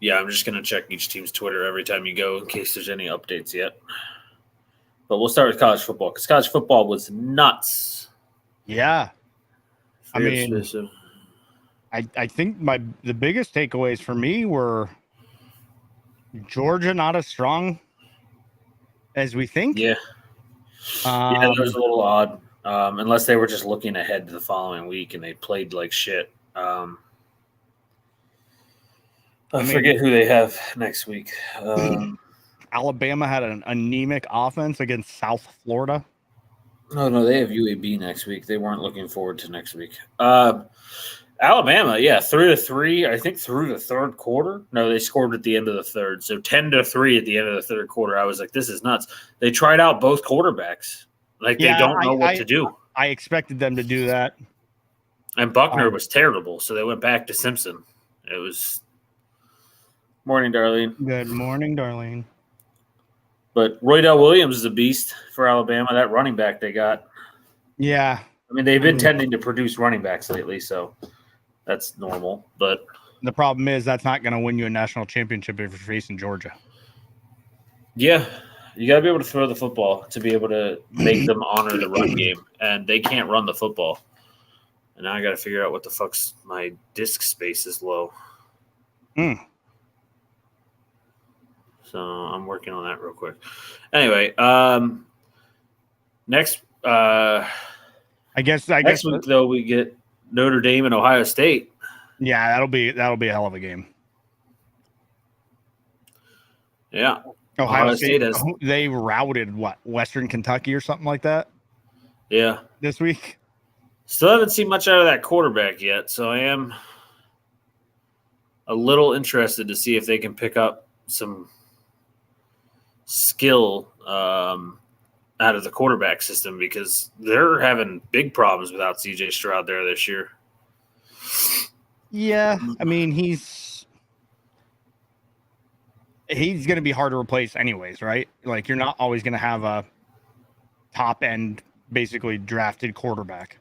Yeah, I'm just going to check each team's Twitter every time you go in case there's any updates yet. But we'll start with college football because college football was nuts. Yeah. I Very mean, expensive. I think the biggest takeaways for me were Georgia not as strong as we think. Yeah. Yeah, that was a little odd. Unless they were just looking ahead to the following week and they played like shit. I forget who they have next week. Alabama had an anemic offense against South Florida. No, they have UAB next week. They weren't looking forward to next week. Alabama, yeah, 3-3. I think through the third quarter. No, they scored at the end of the third. So 10-3 at the end of the third quarter. I was like, this is nuts. They tried out both quarterbacks. Like they don't know what to do. I expected them to do that. And Buckner was terrible, so they went back to Simpson. It was morning, Darlene. Good morning, Darlene. But Roydell Williams is a beast for Alabama. That running back they got. Yeah. I mean, they've been tending to produce running backs lately, so that's normal. But the problem is that's not going to win you a national championship if you're facing Georgia. Yeah. You got to be able to throw the football to be able to make them honor the run game. And they can't run the football. And now I got to figure out what the fuck's my disk space is low. So I'm working on that real quick. Anyway, next week though we get Notre Dame and Ohio State. Yeah, that'll be a hell of a game. Yeah. Ohio State they routed Western Kentucky or something like that. Yeah. This week. Still haven't seen much out of that quarterback yet, so I am a little interested to see if they can pick up some skill out of the quarterback system because they're having big problems without CJ Stroud there this year. Yeah, I mean he's going to be hard to replace anyways, right? Like you're not always going to have a top end basically drafted quarterback.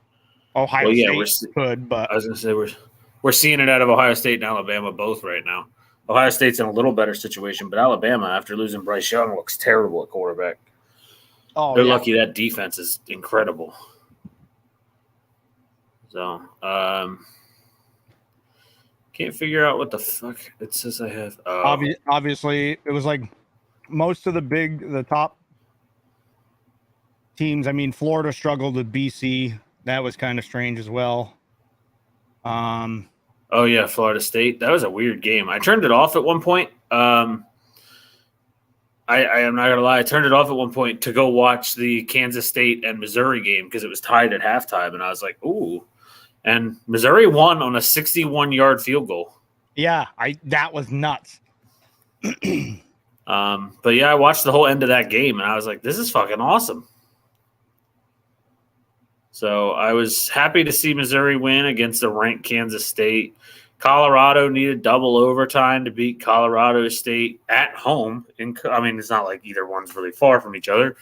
Ohio State could, but I was going to say we're seeing it out of Ohio State and Alabama both right now. Ohio State's in a little better situation, but Alabama, after losing Bryce Young, looks terrible at quarterback. They're lucky that defense is incredible. So, can't figure out what the fuck it says I have. Obviously, it was like most of the top teams. I mean, Florida struggled with BC. That was kind of strange as well. Oh, yeah, Florida State. That was a weird game. I turned it off at one point. I am not going to lie. I turned it off at one point to go watch the Kansas State and Missouri game because it was tied at halftime. And I was like, ooh. And Missouri won on a 61-yard field goal. Yeah, that was nuts. But, yeah, I watched the whole end of that game, and I was like, this is fucking awesome. So I was happy to see Missouri win against the ranked Kansas State. Colorado needed double overtime to beat Colorado State at home. I mean, it's not like either one's really far from each other,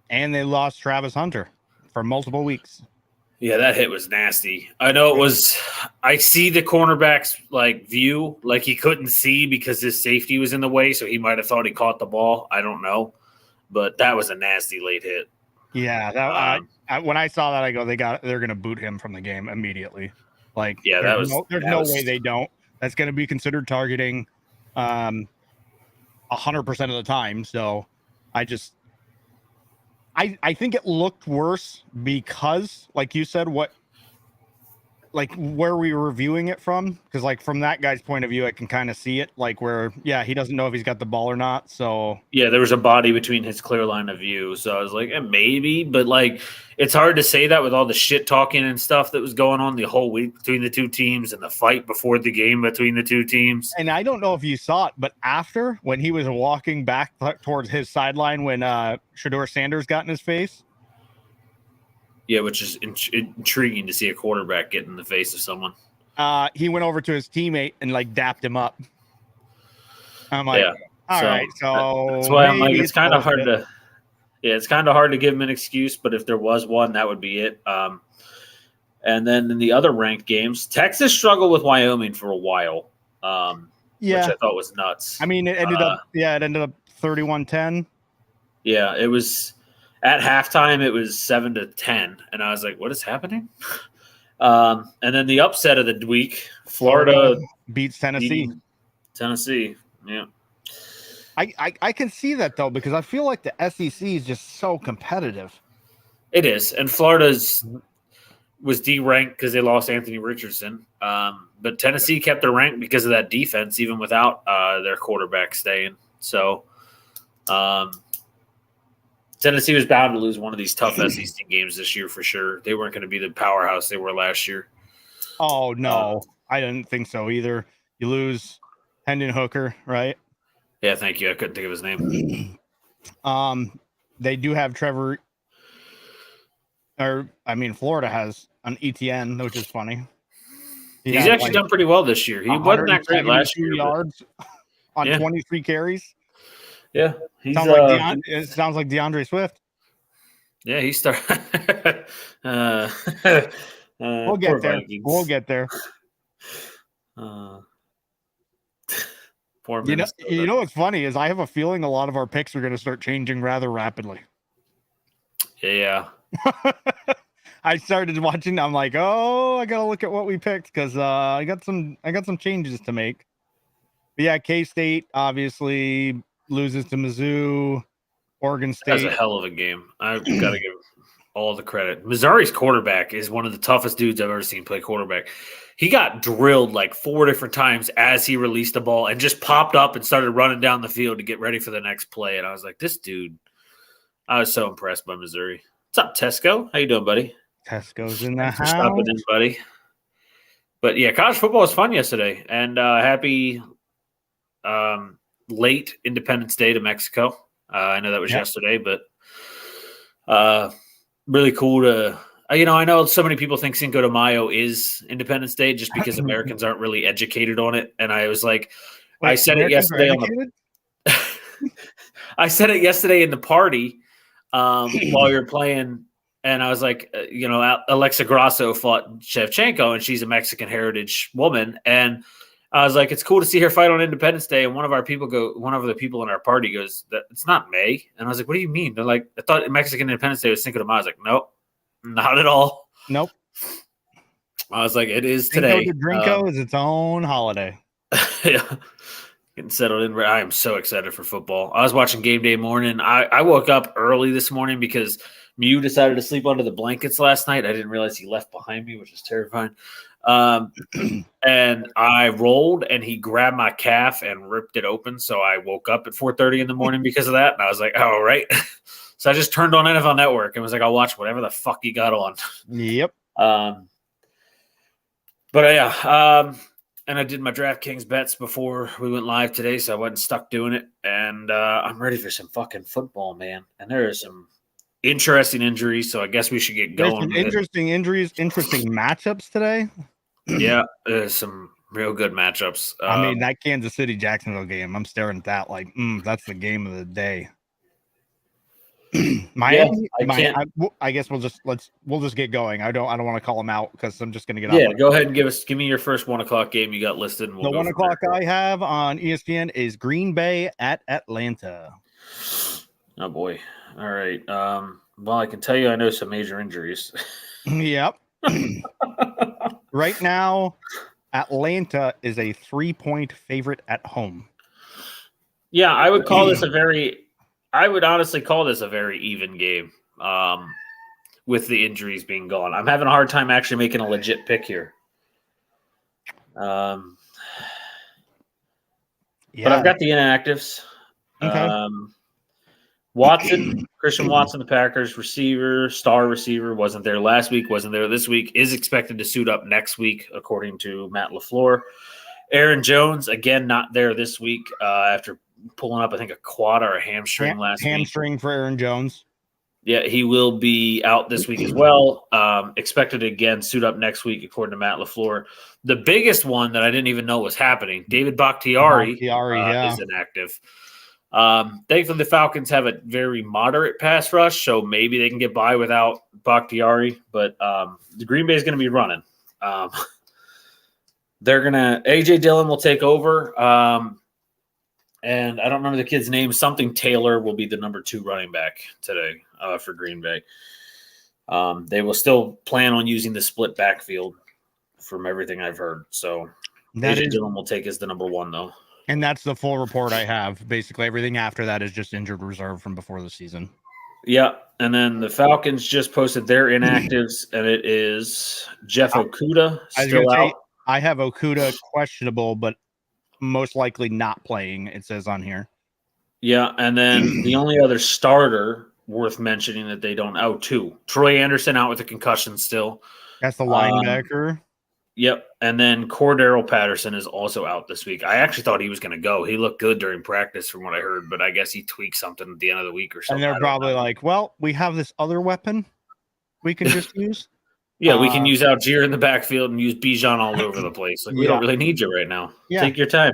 and they lost Travis Hunter for multiple weeks. Yeah, that hit was nasty. I know it was. I see the cornerback's view, like he couldn't see because his safety was in the way, so he might have thought he caught the ball. I don't know, but that was a nasty late hit. Yeah, when I saw that, I go, they're going to boot him from the game immediately. There's no way they don't. That's going to be considered targeting 100% of the time. So I think it looked worse because, like you said, where we were reviewing it from, because from that guy's point of view, I can kind of see it, he doesn't know if he's got the ball or not. So yeah, there was a body between his clear line of view. So I was like, maybe, but it's hard to say that with all the shit talking and stuff that was going on the whole week between the two teams and the fight before the game between the two teams. And I don't know if you saw it, but after, when he was walking back towards his sideline, when Shedeur Sanders got in his face. Yeah, which is intriguing to see a quarterback get in the face of someone. He went over to his teammate and dapped him up. I'm like, all right, so that's why I'm like, it's kind of hard to. Yeah, it's kind of hard to give him an excuse, but if there was one, that would be it. And then in the other ranked games, Texas struggled with Wyoming for a while. Yeah. Which I thought was nuts. I mean, it ended up 31-10. Yeah, it was at halftime. It was 7-10, and I was like, "What is happening?" And then the upset of the week: Florida beats Tennessee. Tennessee, yeah. I can see that though, because I feel like the SEC is just so competitive. It is, and Florida's was D-ranked because they lost Anthony Richardson. But Tennessee kept their rank because of that defense, even without their quarterback staying. So Tennessee was bound to lose one of these tough SEC games this year for sure. They weren't going to be the powerhouse they were last year. Oh, no. I didn't think so either. You lose Hendon Hooker, right? Yeah, thank you. I couldn't think of his name. They do have Trevor – Florida has an ETN, which is funny. He's actually done pretty well this year. He wasn't that great last year. Yards on 23 carries. Yeah. It sounds like DeAndre Swift. Yeah, he started. We'll get there. We'll get there. Poor you know what's funny is I have a feeling a lot of our picks are going to start changing rather rapidly. Yeah. I started watching. I'm like, oh, I got to look at what we picked because I got some changes to make. But yeah, K-State obviously loses to Mizzou. Oregon State. That's a hell of a game. I've got to give all the credit. Missouri's quarterback is one of the toughest dudes I've ever seen play quarterback. He got drilled like 4 different times as he released the ball and just popped up and started running down the field to get ready for the next play. And I was like, this dude, I was so impressed by Missouri. What's up, Tesco? How you doing, buddy? Tesco's in the house. Stopping in, buddy. But yeah, college football was fun yesterday. And happy late Independence Day to Mexico. I know that was yesterday, but really cool to I know so many people think Cinco de Mayo is Independence Day just because Americans aren't really educated on it. And I was like, I said it yesterday I said it yesterday in the party while we were playing. And I was like, Alexa Grasso fought Shevchenko, and she's a Mexican heritage woman. And I was like, it's cool to see her fight on Independence Day. And one of the people in our party goes, it's not May. And I was like, what do you mean? They're like, I thought Mexican Independence Day was Cinco de Mayo. I was like, nope, not at all. Nope. I was like, it is today. Cinco de Drinko is its own holiday. Yeah. Getting settled in. I am so excited for football. I was watching Game Day morning. I woke up early this morning because Mew decided to sleep under the blankets last night. I didn't realize he left behind me, which is terrifying. And I rolled, and he grabbed my calf and ripped it open. So I woke up at 4:30 in the morning because of that. And I was like, oh, all right. So I just turned on NFL Network and was like, I'll watch whatever the fuck you got on. Yep. And I did my DraftKings bets before we went live today, so I wasn't stuck doing it. And I'm ready for some fucking football, man. And there are some interesting injuries, so I guess we should get going. There's some interesting injuries, interesting matchups today. Yeah, there's some real good matchups. That Kansas City Jacksonville game, I'm staring at that like, that's the game of the day. Miami, I guess we'll just get going. I don't want to call them out because I'm just going to get. Yeah, go ahead and give me your first 1 o'clock game you got listed. And the 1 o'clock I have on ESPN is Green Bay at Atlanta. Oh boy! All right. Well, I can tell you, I know some major injuries. Yep. Right now, Atlanta is a 3-point favorite at home. Yeah, I would honestly call this a very even game with the injuries being gone. I'm having a hard time actually making a legit pick here. But I've got the inactives. Okay. Christian Watson, the Packers star receiver, wasn't there last week, wasn't there this week, is expected to suit up next week, according to Matt LaFleur. Aaron Jones, again, not there this week after pulling up, I think, a quad or a hamstring last week. Hamstring for Aaron Jones. Yeah, he will be out this week as well. Expected to again suit up next week, according to Matt LaFleur. The biggest one that I didn't even know was happening, David Bakhtiari is inactive. Thankfully, the Falcons have a very moderate pass rush, so maybe they can get by without Bakhtiari. But the Green Bay is going to be running. AJ Dillon will take over. And I don't remember the kid's name. Something Taylor will be the number 2 running back today for Green Bay. They will still plan on using the split backfield from everything I've heard. So AJ Dillon will take as the number 1, though. And that's the full report I have. Basically, everything after that is just injured reserve from before the season. Yeah. And then the Falcons just posted their inactives, and it is Jeff Okudah still out. I have Okudah questionable, but most likely not playing, it says on here. Yeah, and then the only other starter worth mentioning that they don't 2. Troy Anderson out with a concussion still. That's the linebacker. Yep, and then Cordero Patterson is also out this week. I actually thought he was going to go. He looked good during practice from what I heard, but I guess he tweaked something at the end of the week or something. And they're probably like, well, we have this other weapon we can just use. Yeah, we can use Algier in the backfield and use Bijan all over the place. Like we don't really need you right now. Yeah. Take your time.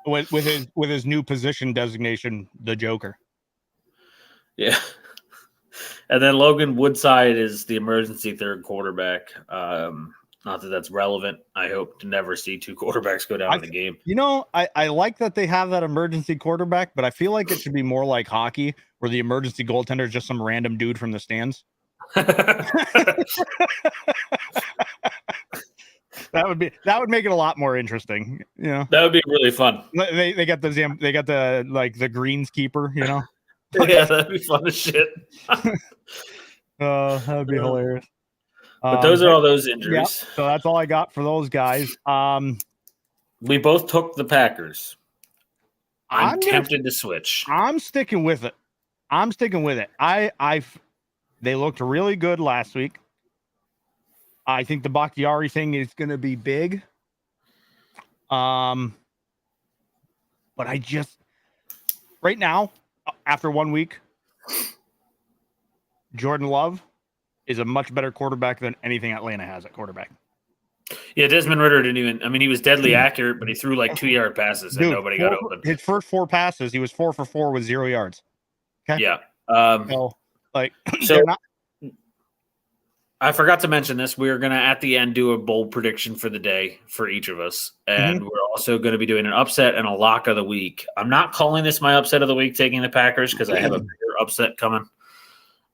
with his new position designation, the Joker. Yeah. And then Logan Woodside is the emergency third quarterback. Not that that's relevant. I hope to never see 2 quarterbacks go down in the game. I like that they have that emergency quarterback, but I feel like it should be more like hockey, where the emergency goaltender is just some random dude from the stands. That would make it a lot more interesting. That would be really fun. They got the greenskeeper. Yeah, that'd be fun as shit. That would be hilarious. But those are all those injuries. Yeah, so that's all I got for those guys. We both took the Packers. I'm tempted to switch. I'm sticking with it. They looked really good last week. I think the Bakhtiari thing is going to be big. But I just right now, after 1 week, Jordan Love is a much better quarterback than anything Atlanta has at quarterback. Yeah, Desmond Ridder didn't even. I mean, he was deadly accurate, but he threw like 2-yard passes and nobody got open. His first 4 passes, he was 4 for 4 with 0 yards. Okay. Yeah. So I forgot to mention this. We're going to, at the end, do a bold prediction for the day for each of us. And we're also going to be doing an upset and a lock of the week. I'm not calling this my upset of the week, taking the Packers, because I have a bigger upset coming.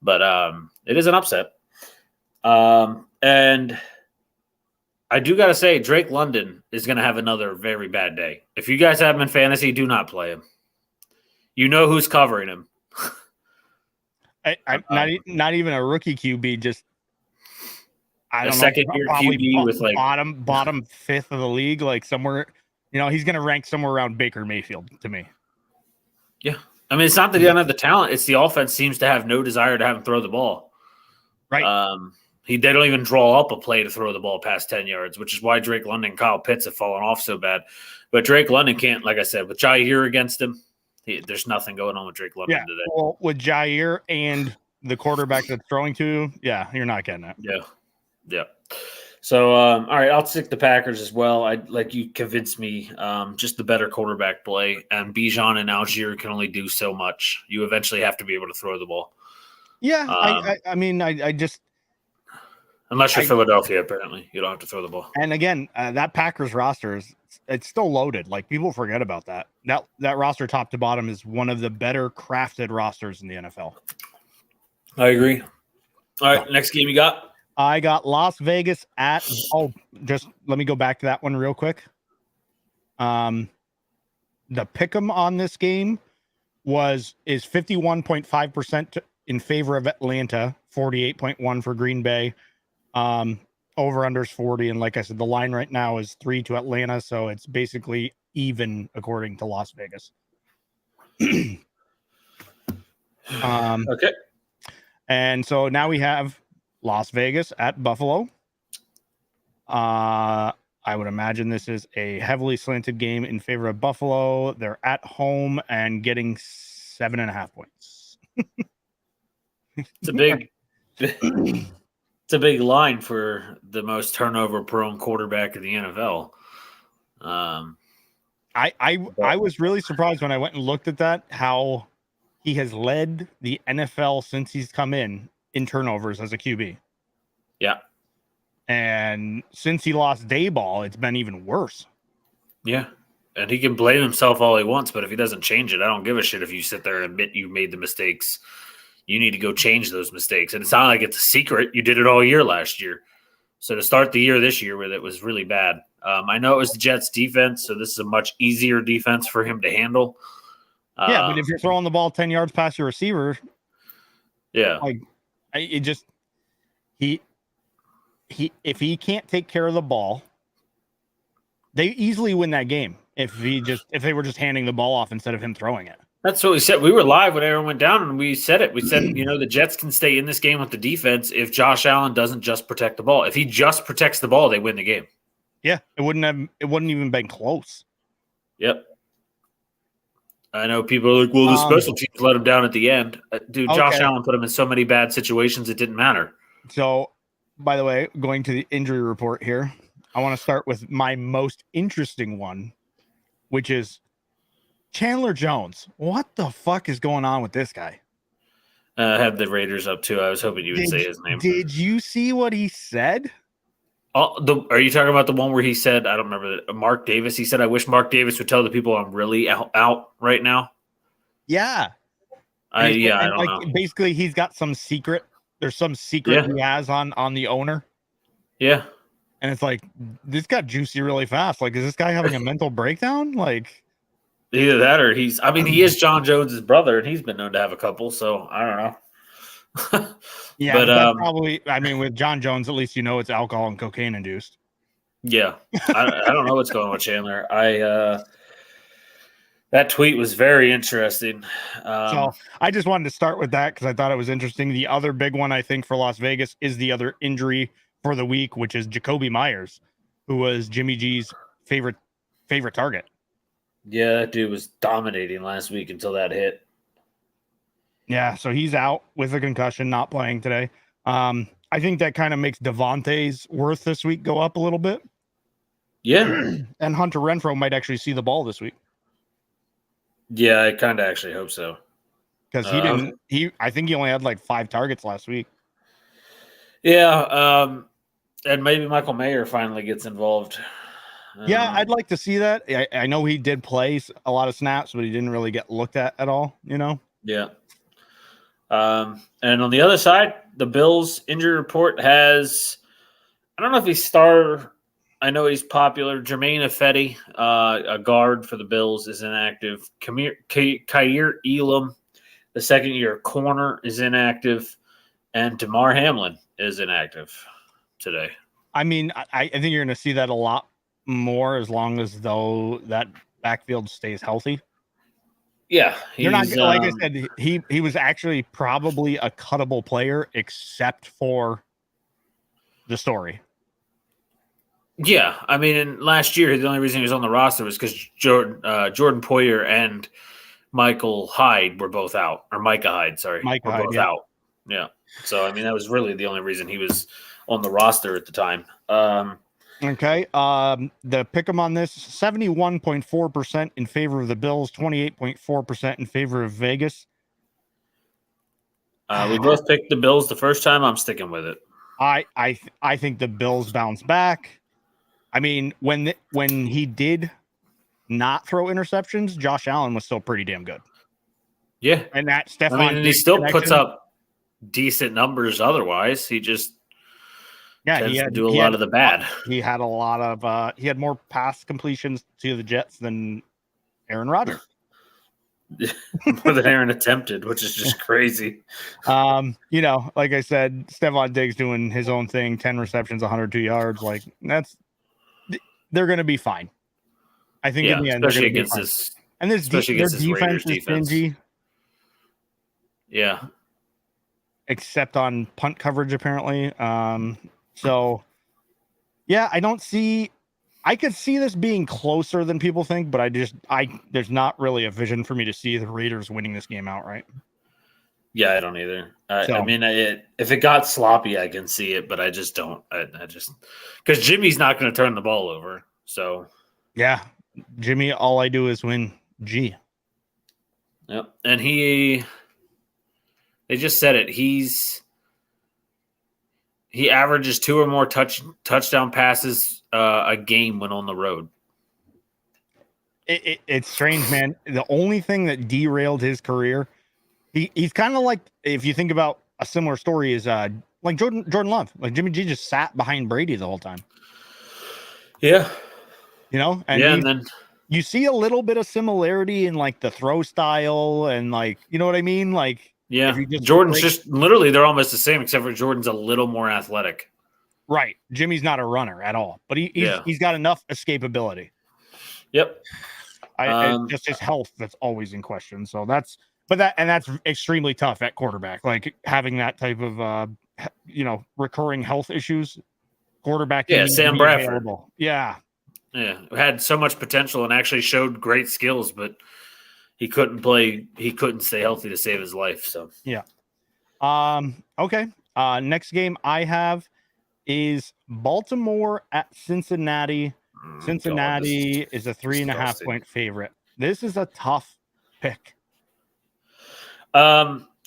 But it is an upset. And I do got to say, Drake London is going to have another very bad day. If you guys have him in fantasy, do not play him. You know who's covering him. Not even a rookie QB, just second-year QB with like bottom 5th of the league, like somewhere. He's going to rank somewhere around Baker Mayfield to me. Yeah, I mean, it's not that he doesn't have the talent; it's the offense seems to have no desire to have him throw the ball. Right. They don't even draw up a play to throw the ball past 10 yards, which is why Drake London and Kyle Pitts have fallen off so bad. But Drake London can't, like I said, with Jair against him. There's nothing going on with Drake London today. Well, with Jair and the quarterback that's throwing to, you're not getting it. Yeah. So, all right, I'll stick the Packers as well. You convinced me. Just the better quarterback play, and Bijan and Algier can only do so much. You eventually have to be able to throw the ball. Yeah, I just unless you're Philadelphia, apparently you don't have to throw the ball. And again, that Packers roster it's still loaded. Like people forget about that. That roster, top to bottom, is one of the better crafted rosters in the NFL. I agree. All right, next game you got? I got Las Vegas at. Oh, just let me go back to that one real quick. The pick'em on this game is 51.5% in favor of Atlanta, 48.1 for Green Bay. Over unders 40, and like I said, the line right now is 3 to Atlanta, so it's basically even according to Las Vegas. Okay. And so now we have Las Vegas at Buffalo. I would imagine this is a heavily slanted game in favor of Buffalo. They're at home and getting 7.5 points. It's a big it's a big line for the most turnover prone quarterback in the NFL. I was really surprised when I went and looked at that, how he has led the NFL since he's come in turnovers as a QB. Yeah. And since he lost Daboll, it's been even worse. Yeah. And he can blame himself all he wants, but if he doesn't change it, I don't give a shit if you sit there and admit you made the mistakes. You need to go change those mistakes. And it's not like it's a secret. You did it all year last year. So to start the year this year with it was really bad. I know it was the Jets defense, so this is a much easier defense for him to handle. Yeah, but if you're throwing the ball 10 yards past your receiver, yeah, like if he can't take care of the ball, they easily win that game. If they were just handing the ball off instead of him throwing it. That's what we said. We were live when everyone went down, and we said it. We said, the Jets can stay in this game with the defense if Josh Allen doesn't just protect the ball. If he just protects the ball, they win the game. Yeah, it wouldn't even been close. Yep. I know people are like, well, the special teams let him down at the end. Dude, okay. Josh Allen put him in so many bad situations, it didn't matter. So, by the way, going to the injury report here, I want to start with my most interesting one, which is Chandler Jones. What the fuck is going on with this guy? I have the Raiders up too. I was hoping you would say his name. Did you see what he said? Are you talking about the one where he said, I don't remember, Mark Davis? He said, I wish Mark Davis would tell the people I'm really out right now. Yeah. I don't know. Basically, he's got some secret. There's some secret he has on the owner. Yeah. And it's like, this got juicy really fast. Like, is this guy having a mental breakdown? Like, either that or he is John Jones's brother, and he's been known to have a couple, so I don't know. Yeah, but that's probably, with John Jones, at least it's alcohol and cocaine induced. Yeah. I don't know what's going on with Chandler. That tweet was very interesting. So I just wanted to start with that because I thought it was interesting. The other big one, I think, for Las Vegas is the other injury for the week, which is Jacoby Myers, who was Jimmy G's favorite target. Yeah, that dude was dominating last week until that hit. Yeah, so he's out with a concussion, not playing today. I think that kind of makes Devontae's worth this week go up a little bit. Yeah. And Hunter Renfrow might actually see the ball this week. Yeah, I kind of actually hope so. Because I think he only had like 5 targets last week. Yeah, and maybe Michael Mayer finally gets involved. Yeah, I'd like to see that. I know he did play a lot of snaps, but he didn't really get looked at all, Yeah. And on the other side, the Bills injury report has, I don't know if he's star. I know he's popular. Jermaine Ifedi, a guard for the Bills, is inactive. Kaiir Elam, the second-year corner, is inactive. And Damar Hamlin is inactive today. I think you're going to see that a lot more as long as though that backfield stays healthy. Yeah, you're not like I said. He was actually probably a cuttable player, except for the story. Yeah, and last year the only reason he was on the roster was because Jordan Poyer and Michael Hyde were both out, or Micah Hyde, sorry, were both out. Yeah, so that was really the only reason he was on the roster at the time. Okay. The pick 'em on this 71.4% in favor of the Bills, 28.4% in favor of Vegas. We both picked the Bills the first time. I'm sticking with it. I think the Bills bounce back. When he did not throw interceptions, Josh Allen was still pretty damn good. Yeah. And that Stephon he still puts up decent numbers otherwise. He just he had a lot of the bad. He had a lot of he had more pass completions to the Jets than Aaron Rodgers. More than Aaron attempted, which is just crazy. Like I said, Stephon Diggs doing his own thing, 10 receptions, 102 yards. Like they're going to be fine. I think in the end, especially against this, and their defense is stingy. Yeah, except on punt coverage, apparently. So, yeah, I could see this being closer than people think, but there's not really a vision for me to see the Raiders winning this game outright. Yeah, I don't either. If it got sloppy, I can see it, but I just don't. Because Jimmy's not going to turn the ball over. So, yeah, Jimmy, all I do is win G. Yep, and they just said it. He averages 2 or more touchdown passes a game when on the road. It's strange, man. The only thing that derailed his career, he's kind of like, if you think about a similar story, is like Jordan Love. Like Jimmy G just sat behind Brady the whole time. Yeah. And and then you see a little bit of similarity in like the throw style and like, you know what I mean? Like, yeah, Jordan's just literally, they're almost the same, except for Jordan's a little more athletic. Right. Jimmy's not a runner at all, but he's got enough escapability. Yep. Just his health that's always in question. So that's extremely tough at quarterback. Like having that type of recurring health issues. Quarterback. Yeah, Sam Bradford. Available. Yeah. Yeah, had so much potential and actually showed great skills, but he couldn't play. He couldn't stay healthy to save his life. So yeah. Okay. Next game I have is Baltimore at Cincinnati. Cincinnati is a 3.5 point favorite. This is a tough pick.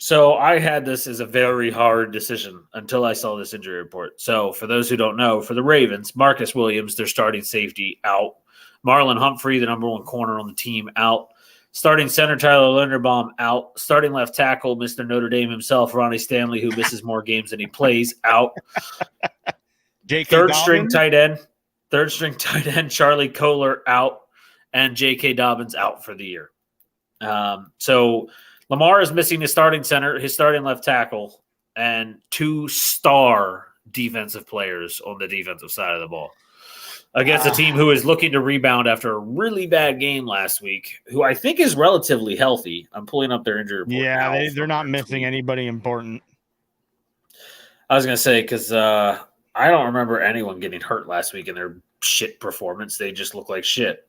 So I had this as a very hard decision until I saw this injury report. So for those who don't know, for the Ravens, Marcus Williams, their starting safety, out. Marlon Humphrey, the number 1 corner on the team, out. Starting center, Tyler Linderbaum, out. Starting left tackle, Mr. Notre Dame himself, Ronnie Stanley, who misses more games than he plays, out. Third string tight end, Charlie Kohler, out. And J.K. Dobbins out for the year. So Lamar is missing his starting center, his starting left tackle, and 2 star defensive players on the defensive side of the ball against a team who is looking to rebound after a really bad game last week, who I think is relatively healthy. I'm pulling up their injury report. Yeah, they're not missing anybody important. I was going to say, because I don't remember anyone getting hurt last week in their shit performance. They just look like shit.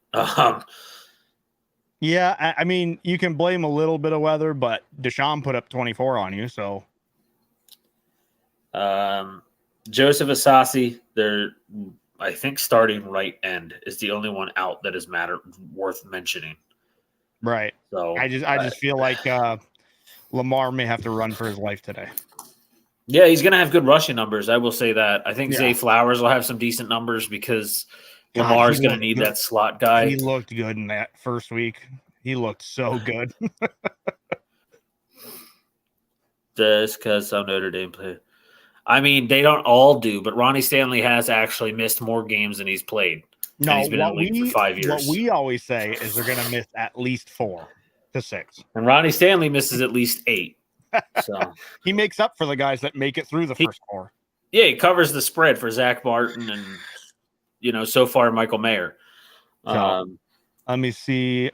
Yeah, I mean, you can blame a little bit of weather, but Deshaun put up 24 on you, so. Joseph Asasi, their, I think, starting right end is the only one out that is worth mentioning. Right. So I just feel like Lamar may have to run for his life today. Yeah, he's going to have good rushing numbers. I will say that. I think Zay Flowers will have some decent numbers because Lamar's going to need that slot guy. He looked good in that first week. He looked so good. Just because some Notre Dame player. I mean, they don't all do, but Ronnie Stanley has actually missed more games than he's played. No, he's been in the league for 5 years. What we always say is they're going to miss at least 4 to 6. And Ronnie Stanley misses at least 8. So he makes up for the guys that make it through the first 4. Yeah, he covers the spread for Zach Martin and, so far Michael Mayer. Let me see.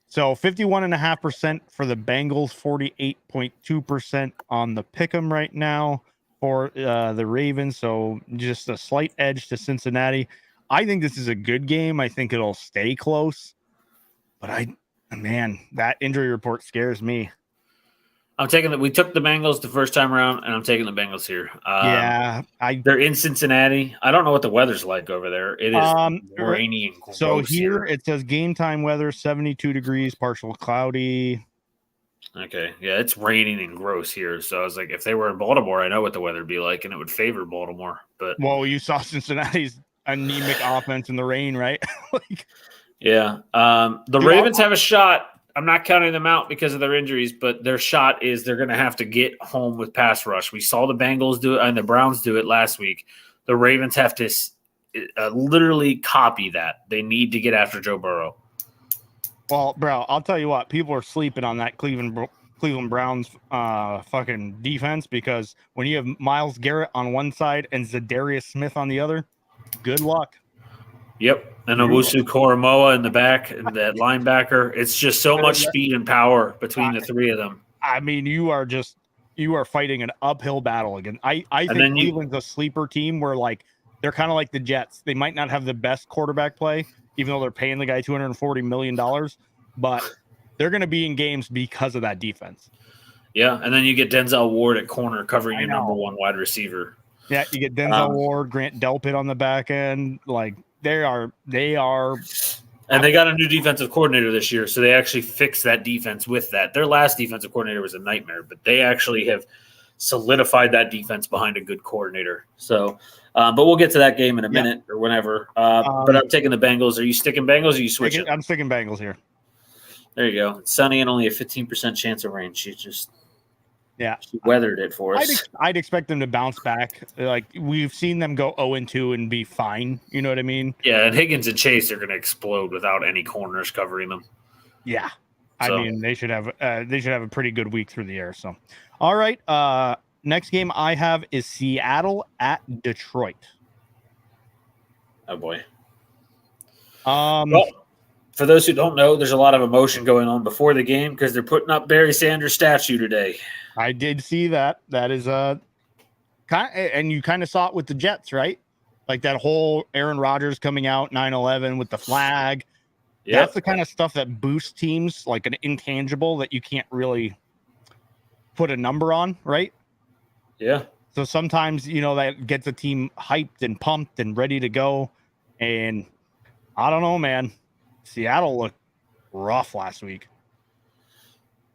So 51.5% for the Bengals, 48.2% on the Pick'em right now for the Ravens. So just a slight edge to Cincinnati. I think this is a good game. I think it'll stay close. But that injury report scares me. I'm taking that. We took the Bengals the first time around, and I'm taking the Bengals here. They're in Cincinnati. I don't know what the weather's like over there. It is rainy and gross. So here it says game time weather, 72 degrees, partial cloudy. Okay, yeah, it's raining and gross here. So I was like, if they were in Baltimore, I know what the weather would be like, and it would favor Baltimore. But you saw Cincinnati's anemic offense in the rain, right? Yeah, the Ravens have a shot. I'm not counting them out because of their injuries, but their shot is they're going to have to get home with pass rush. We saw the Bengals do it and the Browns do it last week. The Ravens have to literally copy that. They need to get after Joe Burrow. Well, bro, I'll tell you what. People are sleeping on that Cleveland Browns fucking defense because when you have Myles Garrett on one side and Zadarius Smith on the other, good luck. Yep. And Owusu Koromoa in the back and that linebacker. It's just so much speed and power between the three of them. I mean, you are fighting an uphill battle again. I think Cleveland's a sleeper team where they're kind of like the Jets. They might not have the best quarterback play, even though they're paying the guy $240 million, but they're going to be in games because of that defense. Yeah. And then you get Denzel Ward at corner covering your number 1 wide receiver. Yeah. You get Denzel Ward, Grant Delpit on the back end. They are, and they got a new defensive coordinator this year, so they actually fixed that defense with that. Their last defensive coordinator was a nightmare, but they actually have solidified that defense behind a good coordinator. So, but we'll get to that game in a minute or whenever. But I'm taking the Bengals. Are you sticking Bengals or are you switching? I'm sticking Bengals here. There you go. It's sunny and only a 15% chance of rain. She weathered it for us. I'd expect them to bounce back. Like we've seen them go 0-2 and be fine. You know what I mean? Yeah, and Higgins and Chase are going to explode without any corners covering them. Yeah, so. I mean they should have a pretty good week through the air. So, all right. Next game I have is Seattle at Detroit. Oh boy. Well, for those who don't know, there's a lot of emotion going on before the game because they're putting up Barry Sanders' statue today. I did see that. That is and you kind of saw it with the Jets, right? Like that whole Aaron Rodgers coming out 9/11 with the flag. Yep. That's the kind of stuff that boosts teams, like an intangible that you can't really put a number on, right? Yeah. So sometimes, that gets a team hyped and pumped and ready to go. And I don't know, man. Seattle looked rough last week.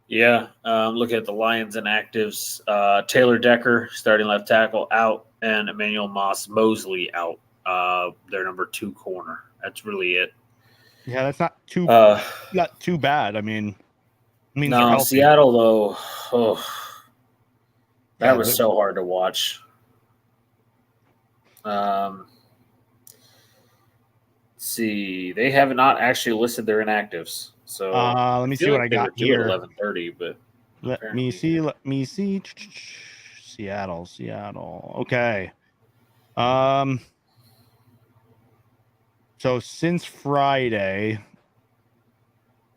Yeah. Look at the Lions inactives. Taylor Decker, starting left tackle, out, and Emmanuel Mosley out. Their number 2 corner. That's really it. Yeah, that's not too bad. I mean, no, Seattle though. That was so hard to watch. See, they have not actually listed their inactives. So let me see what I got here. 11:30, but let me see. Seattle. Okay. So since Friday,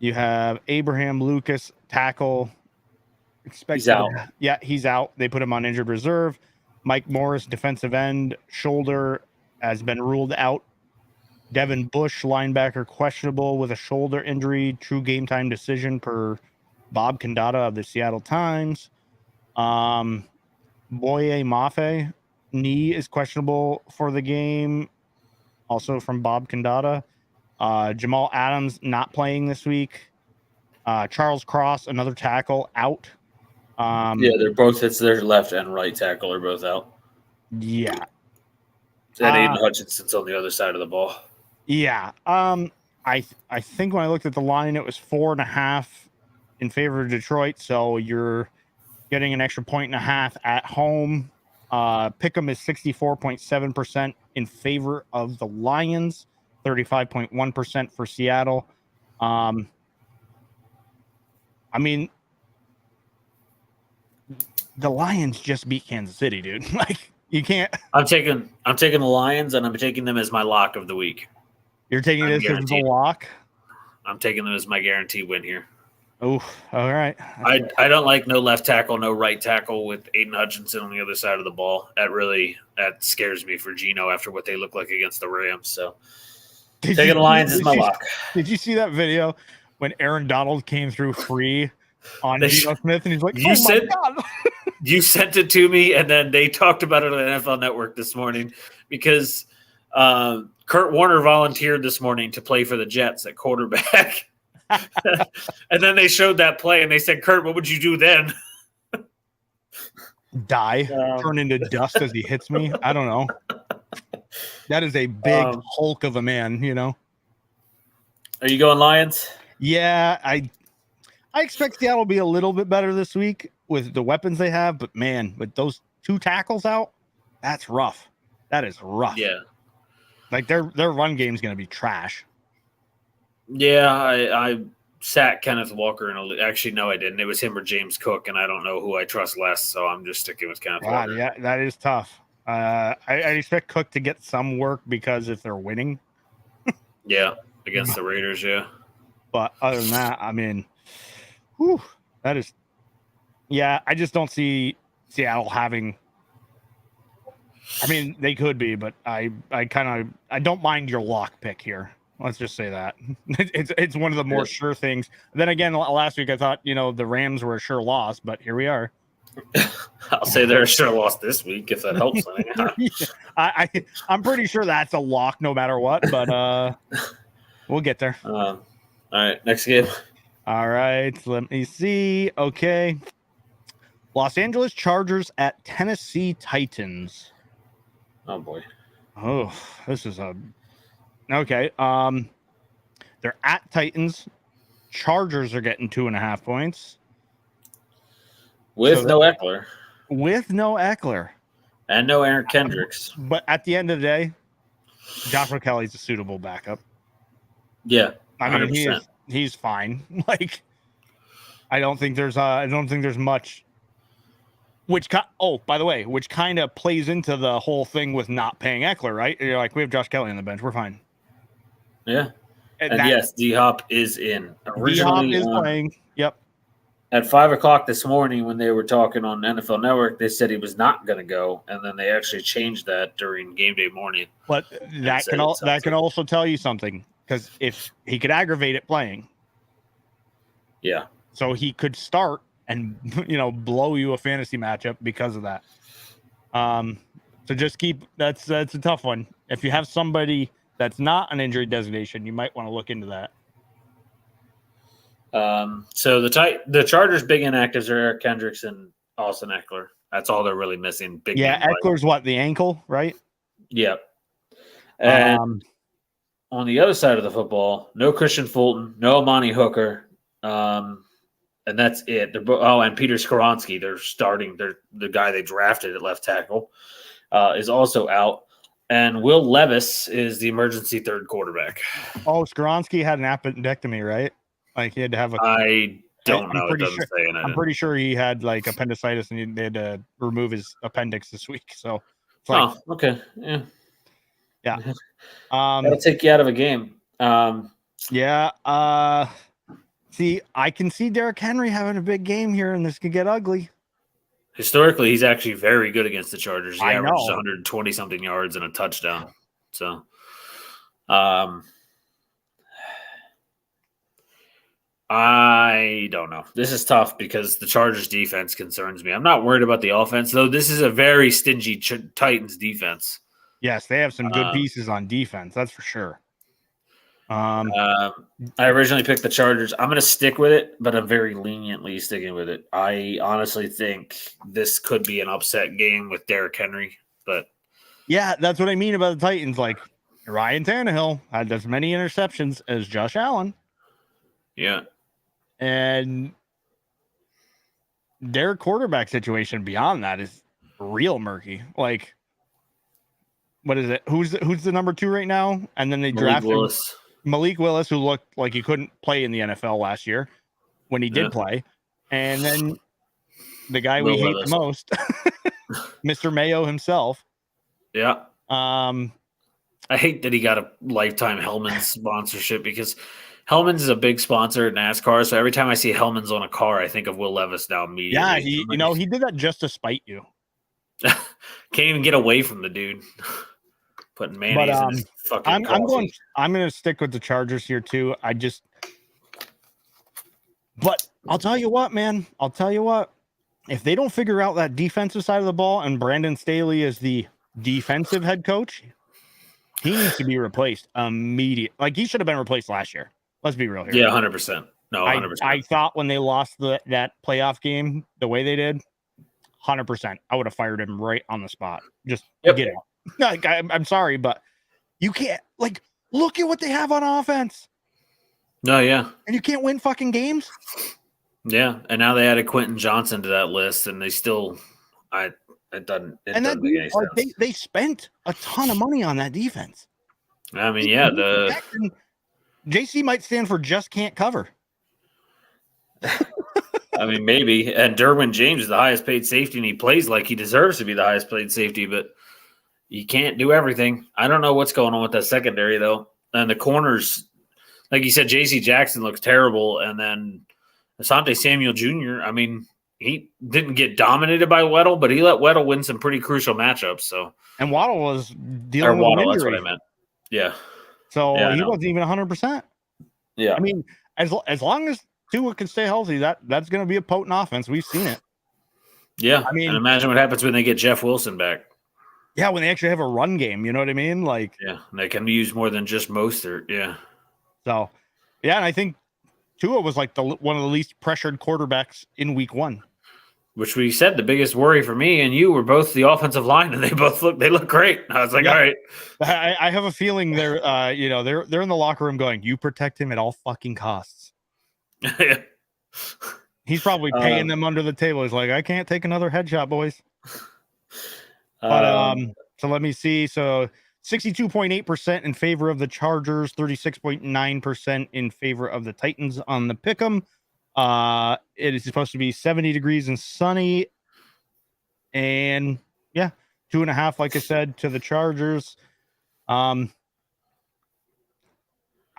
you have Abraham Lucas, tackle. He's out. Yeah, he's out. They put him on injured reserve. Mike Morris, defensive end, shoulder, has been ruled out. Devin Bush, linebacker, questionable with a shoulder injury. True game time decision per Bob Condata of the Seattle Times. Boye Mafe, knee is questionable for the game. Also from Bob Condata. Jamal Adams not playing this week. Charles Cross, another tackle, out. They're both. It's their left and right tackle are both out. Yeah. And Aiden Hutchinson's on the other side of the ball. Yeah. I think when I looked at the line, it was 4.5 in favor of Detroit. So you're getting an extra 1.5 at home. Pick'em is 64.7% in favor of the Lions, 35.1% for Seattle. I mean, the Lions just beat Kansas City, dude. Like you can't. I'm taking the Lions, and I'm taking them as my lock of the week. You're taking this as the lock? I'm taking them as my guaranteed win here. Oh, all right. I don't like no left tackle, no right tackle with Aiden Hutchinson on the other side of the ball. That scares me for Geno after what they look like against the Rams. So taking the Lions is my lock. Did you see that video when Aaron Donald came through free on Geno Smith and he's like, my God. You sent it to me, and then they talked about it on NFL Network this morning because Kurt Warner volunteered this morning to play for the Jets at quarterback. And then they showed that play, and they said, Kurt, what would you do then? Die, turn into dust as he hits me? I don't know. That is a big hulk of a man, Are you going Lions? Yeah, I expect Seattle to be a little bit better this week with the weapons they have, but man, with those 2 tackles out, that's rough. That is rough. Yeah. Like their run game is going to be trash. Yeah, I sat Kenneth Walker actually, no, I didn't. It was him or James Cook, and I don't know who I trust less, so I'm just sticking with Kenneth Walker. Yeah, that is tough. I expect Cook to get some work because if they're winning. Yeah, against the Raiders, yeah. But other than that, I mean, that is. Yeah, I just don't see Seattle having. I mean, they could be, but I don't mind your lock pick here. Let's just say that it's one of the more sure things. Then again, last week I thought the Rams were a sure loss, but here we are. I'll say they're a sure loss this week if that helps. I'm pretty sure that's a lock no matter what, but we'll get there. All right, next game. All right, let me see. Okay. Los Angeles Chargers at Tennessee Titans. Oh boy. Oh, this is okay. They're at Titans. Chargers are getting 2.5 points. With no Eckler. With no Eckler. And no Aaron Kendricks. But at the end of the day, Joshua Kelly's a suitable backup. Yeah. 100%. I mean, he's fine. Like, I don't think there's much. By the way, which kind of plays into the whole thing with not paying Eckler, right? You're like, we have Josh Kelly on the bench, we're fine. Yeah. And yes, D-Hop is in. D-Hop is playing. Yep. At 5:00 this morning, when they were talking on NFL Network, they said he was not going to go, and then they actually changed that during game day morning. But that can also tell you something, because if he could aggravate it playing, yeah, so he could start and blow you a fantasy matchup because of that. So just that's a tough one. If you have somebody that's not an injury designation, you might want to look into that. So the Chargers' big inactives are Eric Kendricks and Austin Eckler. That's all they're really missing. Eckler's what, the ankle, right? Yep. And on the other side of the football, no Christian Fulton, no Amani Hooker, and that's it. And Peter Skoronski, they're starting. They're the guy they drafted at left tackle, is also out. And Will Levis is the emergency third quarterback. Oh, Skoronski had an appendectomy, right? Like he had to have a. I don't know. It doesn't say I'm pretty sure he had like appendicitis and they had to remove his appendix this week. So. Okay. Yeah. Yeah. That'll take you out of a game. Yeah. See, I can see Derrick Henry having a big game here, and this could get ugly. Historically, he's actually very good against the Chargers. He averages 120 something yards and a touchdown. So, I don't know. This is tough because the Chargers defense concerns me. I'm not worried about the offense, though. This is a very stingy Titans defense. Yes, they have some good pieces on defense. That's for sure. I originally picked the Chargers. I'm going to stick with it, but I'm very leniently sticking with it. I honestly think this could be an upset game with Derrick Henry, but yeah, that's what I mean about the Titans. Like Ryan Tannehill had as many interceptions as Josh Allen. Yeah, and their quarterback situation beyond that is real murky. Like, what is it? Who's the number 2 right now? And then they drafted Malik Willis, who looked like he couldn't play in the NFL last year when he did play. And then the guy we hate the most, Mr. Mayo himself. Yeah. I hate that he got a lifetime Hellman's sponsorship because Hellman's is a big sponsor at NASCAR. So every time I see Hellman's on a car, I think of Will Levis now immediately. Yeah, he did that just to spite you. Can't even get away from the dude. Putting mayonnaise in his fucking coffee. I'm going to stick with the Chargers here too. But I'll tell you what, man. If they don't figure out that defensive side of the ball and Brandon Staley is the defensive head coach, he needs to be replaced immediately. Like he should have been replaced last year. Let's be real here. Yeah, 100%. No, 100%. I thought when they lost that playoff game the way they did, 100%, I would have fired him right on the spot. Just get out. Like, I'm sorry, but you can't look at what they have on offense. No, yeah. And you can't win fucking games. Yeah. And now they added Quentin Johnson to that list and they still, it doesn't make any sense. They spent a ton of money on that defense. I mean, yeah, JC might stand for just can't cover. I mean, maybe. And Derwin James is the highest paid safety and he plays like he deserves to be the highest paid safety, but you can't do everything. I don't know what's going on with that secondary, though. And the corners, like you said, J.C. Jackson looks terrible. And then Asante Samuel Jr., I mean, he didn't get dominated by Weddle, but he let Weddle win some pretty crucial matchups. So, and Waddle was dealing with an injury. That's what I meant. Yeah. So he wasn't even 100%. Yeah. I mean, as long as Tua can stay healthy, that's going to be a potent offense. We've seen it. Yeah. I mean, and imagine what happens when they get Jeff Wilson back. Yeah, when they actually have a run game, you know what I mean? Like, yeah, they can use more than just Mostert. Yeah. So, yeah, and I think Tua was like one of the least pressured quarterbacks in week 1. which we said the biggest worry for me and you were both the offensive line, and they look great. I was like, all right. I have a feeling they're they're in the locker room going, you protect him at all fucking costs. Yeah. He's probably paying them under the table. He's like, I can't take another headshot, boys. But so let me see. So 62.8% in favor of the Chargers, 36.9% in favor of the Titans on the pick'em. It is supposed to be 70 degrees and sunny. And yeah, 2.5, like I said, to the Chargers. I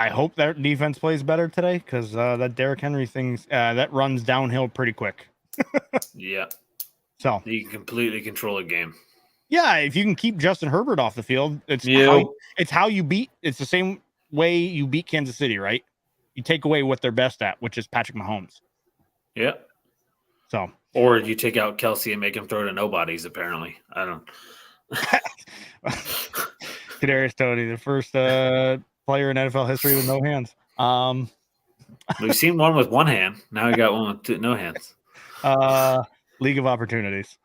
hope that defense plays better today, because that Derrick Henry thing that runs downhill pretty quick. Yeah. So you can completely control a game. Yeah, if you can keep Justin Herbert off the field, it's how you beat. It's the same way you beat Kansas City, right? You take away what they're best at, which is Patrick Mahomes. Yeah. So, or you take out Kelsey and make him throw to nobodies. Apparently, I don't. Kadarius Toney, the first player in NFL history with no hands. We've seen one with one hand. Now we got one with no hands. League of Opportunities.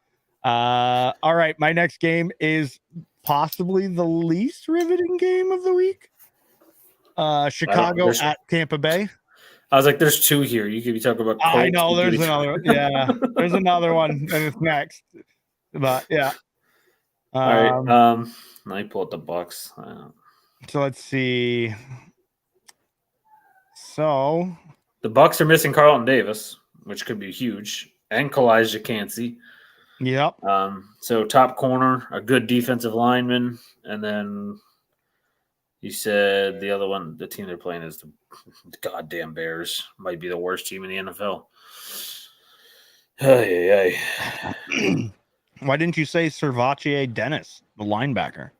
All right, my next game is possibly the least riveting game of the week. Chicago at Tampa Bay. I was like, there's two here. You could be talking about Colts. I know there's another. Yeah, there's another one, and it's next. But yeah. All right. Let me pull up the Bucks. So let's see. So the Bucks are missing Carlton Davis, which could be huge, and Kalijah Cansey. Yep. So top corner, a good defensive lineman, and then you said the other one, the team they're playing is the goddamn Bears. Might be the worst team in the NFL. Hey. Why didn't you say Servachier Dennis, the linebacker?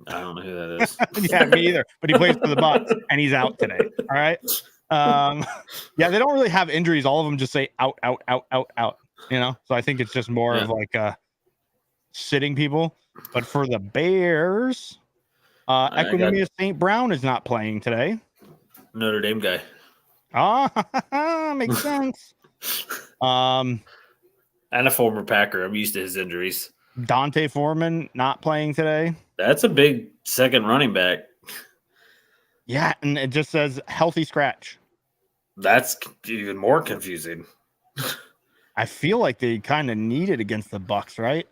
I don't know who that is. Yeah, me either. But he plays for the Bucks, and he's out today. All right. Yeah, they don't really have injuries. All of them just say out. You know, so I think it's just more of like sitting people. But for the Bears, Equanimeous St. Brown is not playing today. Notre Dame guy. Makes sense. And a former Packer. I'm used to his injuries. Dante Foreman not playing today. That's a big second running back. Yeah, and it just says healthy scratch. That's even more confusing. I feel like they kind of need it against the Bucks, right?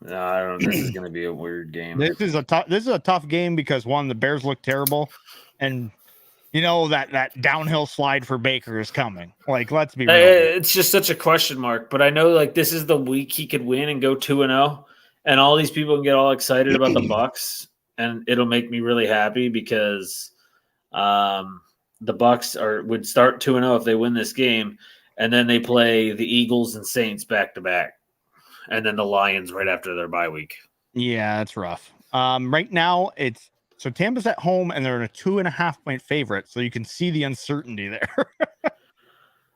No, I don't know. This is going to be a weird game. This is a tough game because one, the Bears look terrible, and you know that downhill slide for Baker is coming. Like, let's be real. It's just such a question mark. But I know, like, this is the week he could win and go 2-0, and all these people can get all excited about the Bucks, and it'll make me really happy because the Bucks would start 2-0 if they win this game. And then they play the Eagles and Saints back-to-back. And then the Lions right after their bye week. Yeah, that's rough. Right now, so Tampa's at home, and they're in a 2.5-point favorite. So you can see the uncertainty there.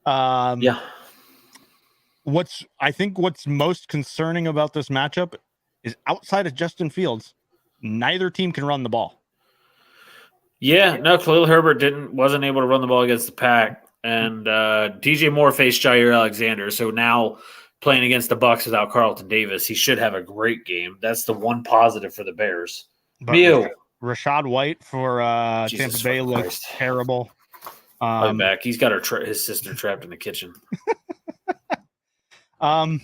Yeah. What's most concerning about this matchup is outside of Justin Fields, neither team can run the ball. Yeah, no, Khalil Herbert wasn't able to run the ball against the Pack. And DJ Moore faced Jair Alexander. So now playing against the Bucks without Carlton Davis, he should have a great game. That's the one positive for the Bears. But Rachaad White for Tampa Bay looks terrible. Back. He's got his sister trapped in the kitchen. Darnell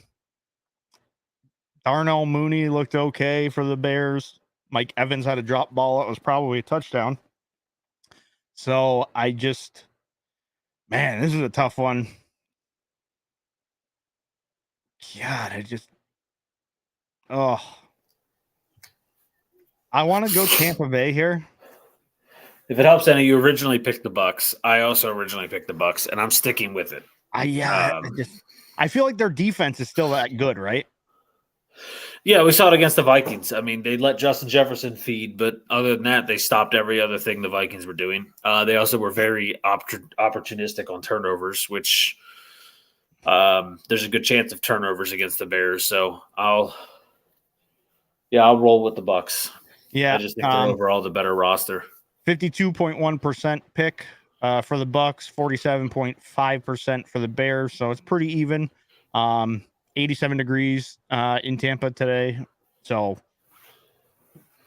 Mooney looked okay for the Bears. Mike Evans had a drop ball. It was probably a touchdown. So man, this is a tough one. God, I want to go Tampa Bay here. If it helps any, you originally picked the Bucks. I also originally picked the Bucks, and I'm sticking with it. I feel like their defense is still that good, right? Yeah, we saw it against the Vikings. I mean, they let Justin Jefferson feed, but other than that, they stopped every other thing the Vikings were doing. They also were very opportunistic on turnovers, which there's a good chance of turnovers against the Bears. So I'll roll with the Bucks. Yeah, I just think they're overall the better roster. 52.1% pick for the Bucks, 47.5% for the Bears. So it's pretty even. 87 degrees in Tampa today. So,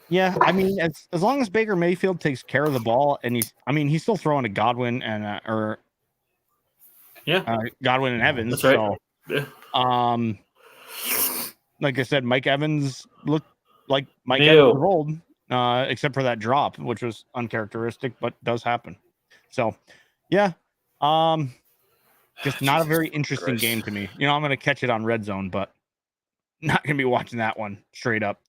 yeah, I mean, as long as Baker Mayfield takes care of the ball, and he's still throwing to Godwin and Godwin and Evans. That's right. So, yeah. Like I said, Mike Evans looked like Mike Evans of old, except for that drop, which was uncharacteristic, but does happen. So, yeah, just not a very interesting game to me. I'm going to catch it on Red Zone, but not going to be watching that one straight up.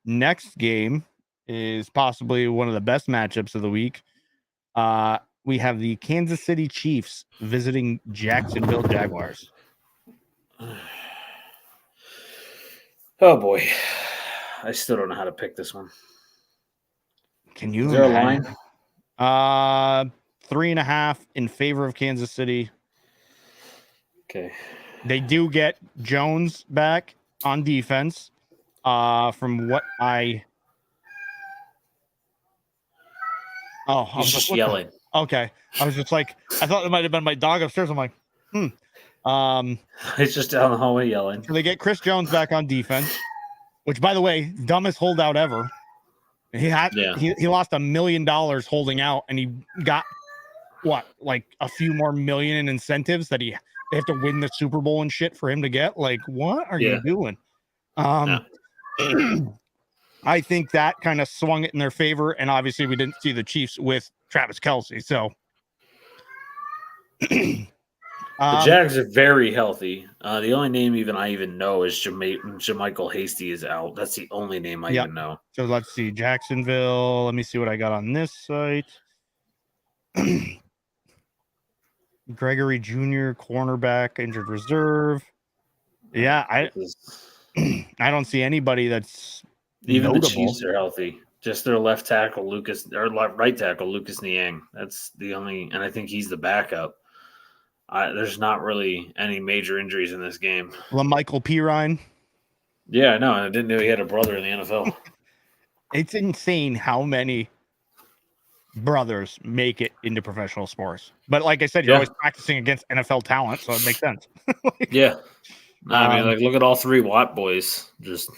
Next game is possibly one of the best matchups of the week. We have the Kansas City Chiefs visiting Jacksonville Jaguars. Oh boy, I still don't know how to pick this one. Can you? Is there a line? 3.5 in favor of Kansas City. Okay. They do get Jones back on defense. From what I was just yelling. Okay, I was just like, I thought it might have been my dog upstairs. I'm like, It's just down the hallway yelling. So they get Chris Jones back on defense, which, by the way, dumbest holdout ever. He lost $1 million holding out, and he got like a few more million in incentives that they have to win the Super Bowl and shit for him to get. Like, what are you doing? I think that kind of swung it in their favor, and obviously we didn't see the Chiefs with Travis Kelce, so. The Jags are very healthy. The only name I even know is JaMycal Hasty is out. That's the only name I even know. So let's see. Jacksonville. Let me see what I got on this site. Gregory Jr., cornerback, injured reserve. Yeah, I don't see anybody that's even notable. The Chiefs are healthy. Just their right tackle, Lucas Niang. That's the only, and I think he's the backup. There's not really any major injuries in this game. LaMichael Pirine. Yeah, I know. I didn't know he had a brother in the NFL. It's insane how many brothers make it into professional sports. But like I said, you're always practicing against NFL talent, so it makes sense. Yeah. I mean, look at all three Watt boys. Just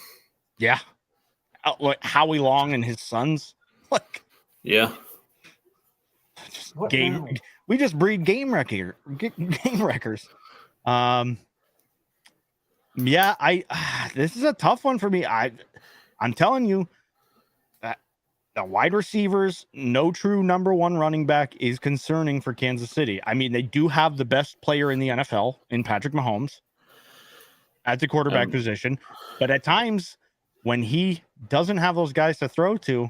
like Howie Long and his sons. We just breed game wreckers. This is a tough one for me. I'm telling you that the wide receivers, no true number one running back is concerning for Kansas City. I mean, they do have the best player in the NFL in Patrick Mahomes at the quarterback position, but at times when he doesn't have those guys to throw to,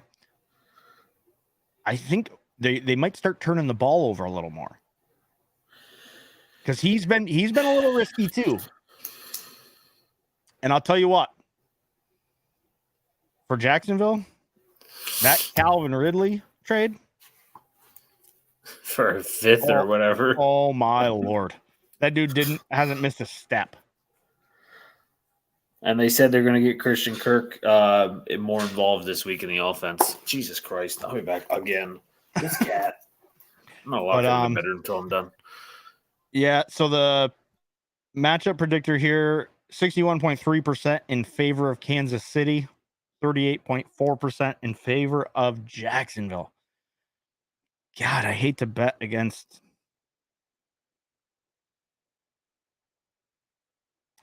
I think they might start turning the ball over a little more. Because he's been a little risky too. And I'll tell you what, for Jacksonville, that Calvin Ridley trade for a fifth or whatever. Oh my Lord. That dude hasn't missed a step. And they said they're going to get Christian Kirk more involved this week in the offense. Jesus Christ. I'll be back again. This cat. I'm not walking in the bedroom until I'm done. Yeah, so the matchup predictor here, 61.3% in favor of Kansas City, 38.4% in favor of Jacksonville. God, I hate to bet against.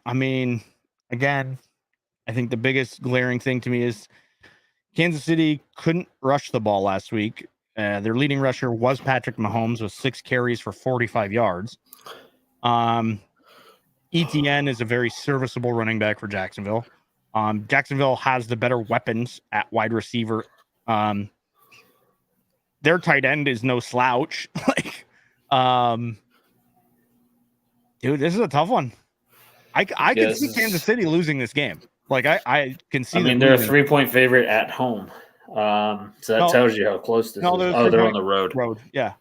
I mean, again, I think the biggest glaring thing to me is Kansas City couldn't rush the ball last week. Their leading rusher was Patrick Mahomes with 6 carries for 45 yards. ETN is a very serviceable running back for Jacksonville. Jacksonville has the better weapons at wide receiver. Their tight end is no slouch. Dude, this is a tough one. I can see Kansas City losing this game. I can see. I mean, they're a 3-point favorite at home. So that tells you how close this is. They're on the road. Yeah.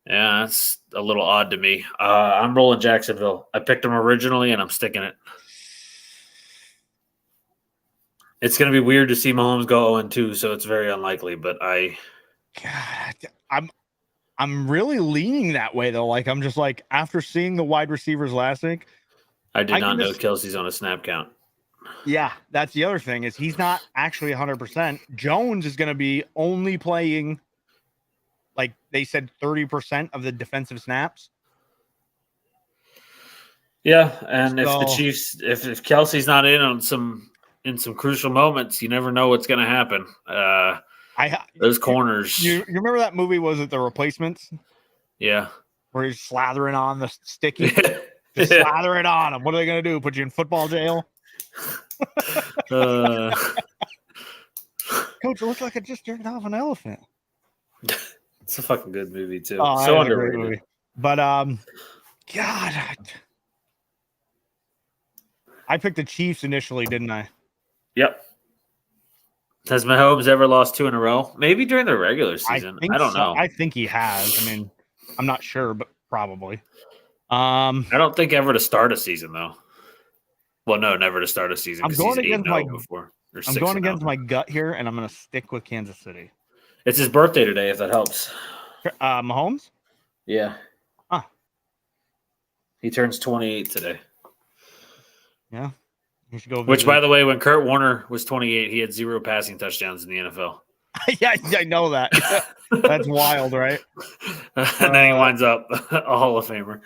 Yeah, that's a little odd to me. I'm rolling Jacksonville. I picked them originally, and I'm sticking it. It's going to be weird to see Mahomes go 0-2, so it's very unlikely. But I'm really leaning that way though. Like I'm just like after seeing the wide receivers last week. I did not know Kelsey's on a snap count. Yeah, that's the other thing is he's not actually 100%. Jones is going to be only playing, like they said, 30% of the defensive snaps. Yeah, and if the Chiefs, if Kelsey's not in some crucial moments, you never know what's going to happen. Those corners. You remember that movie? Was it The Replacements? Yeah, where he's slathering on the sticky. Just slather it on him. What are they going to do? Put you in football jail? Coach, it looks like I just jerked off an elephant. It's a fucking good movie too. So underrated. Movie. But God, I picked the Chiefs initially, didn't I? Yep. Has Mahomes ever lost 2 in a row? Maybe during the regular season. I don't know. I think he has. I mean, I'm not sure, but probably. I don't think ever to start a season though. Well, no, never to start a season. I'm going against my gut here, and I'm going to stick with Kansas City. It's his birthday today, if that helps. Mahomes? Yeah. Huh. He turns 28 today. Yeah. You should go visit. Which, by the way, when Kurt Warner was 28, he had 0 passing touchdowns in the NFL. Yeah, I know that. That's wild, right? And then he winds up a Hall of Famer.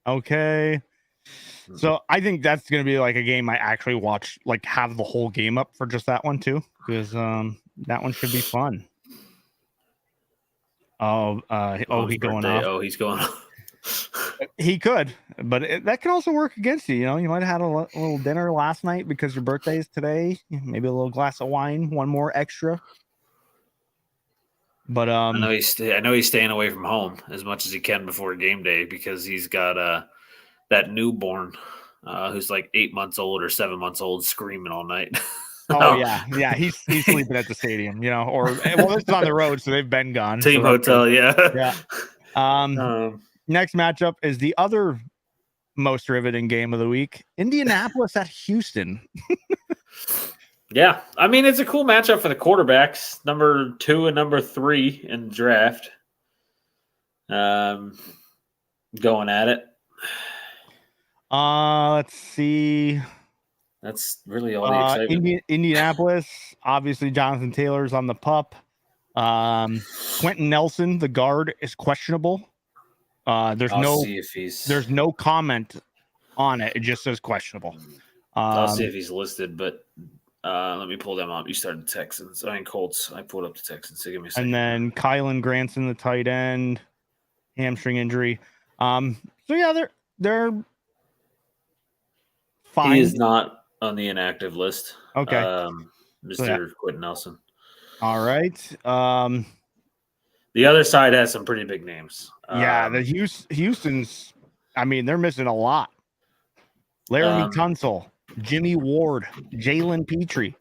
Okay. So I think that's going to be like a game I actually watch, like have the whole game up for just that one too, because that one should be fun. He's going off. Oh, he's going off. He could, but that can also work against you. You know, you might have had a little dinner last night because your birthday is today. Maybe a little glass of wine, one more extra. But I know he's staying away from home as much as he can before game day because he's got that newborn who's like 8 months old or 7 months old screaming all night. Oh yeah. He's sleeping at the stadium, you know, or it's on the road, so they've been gone. Team hotel, yeah. Next matchup is the other most riveting game of the week: Indianapolis at Houston. Yeah, I mean it's a cool matchup for the quarterbacks, number 2 and number 3 in the draft. Going at it. Let's see. That's really all the excitement. Indianapolis, obviously Jonathan Taylor's on the pup. Quentin Nelson, the guard, is questionable. There's no comment on it. It just says questionable. I'll see if he's listed, but let me pull them up. You started Texans. Colts. I pulled up the Texans. So give me a second. And then Kylan Granson, the tight end, hamstring injury. So yeah, they're fine. He is not on the inactive list. Okay. Mr. Quentin Nelson. All right. The other side has some pretty big names. The Houston's, I mean, they're missing a lot. Laramie Tunsil, Jimmy Ward, Jalen Petrie.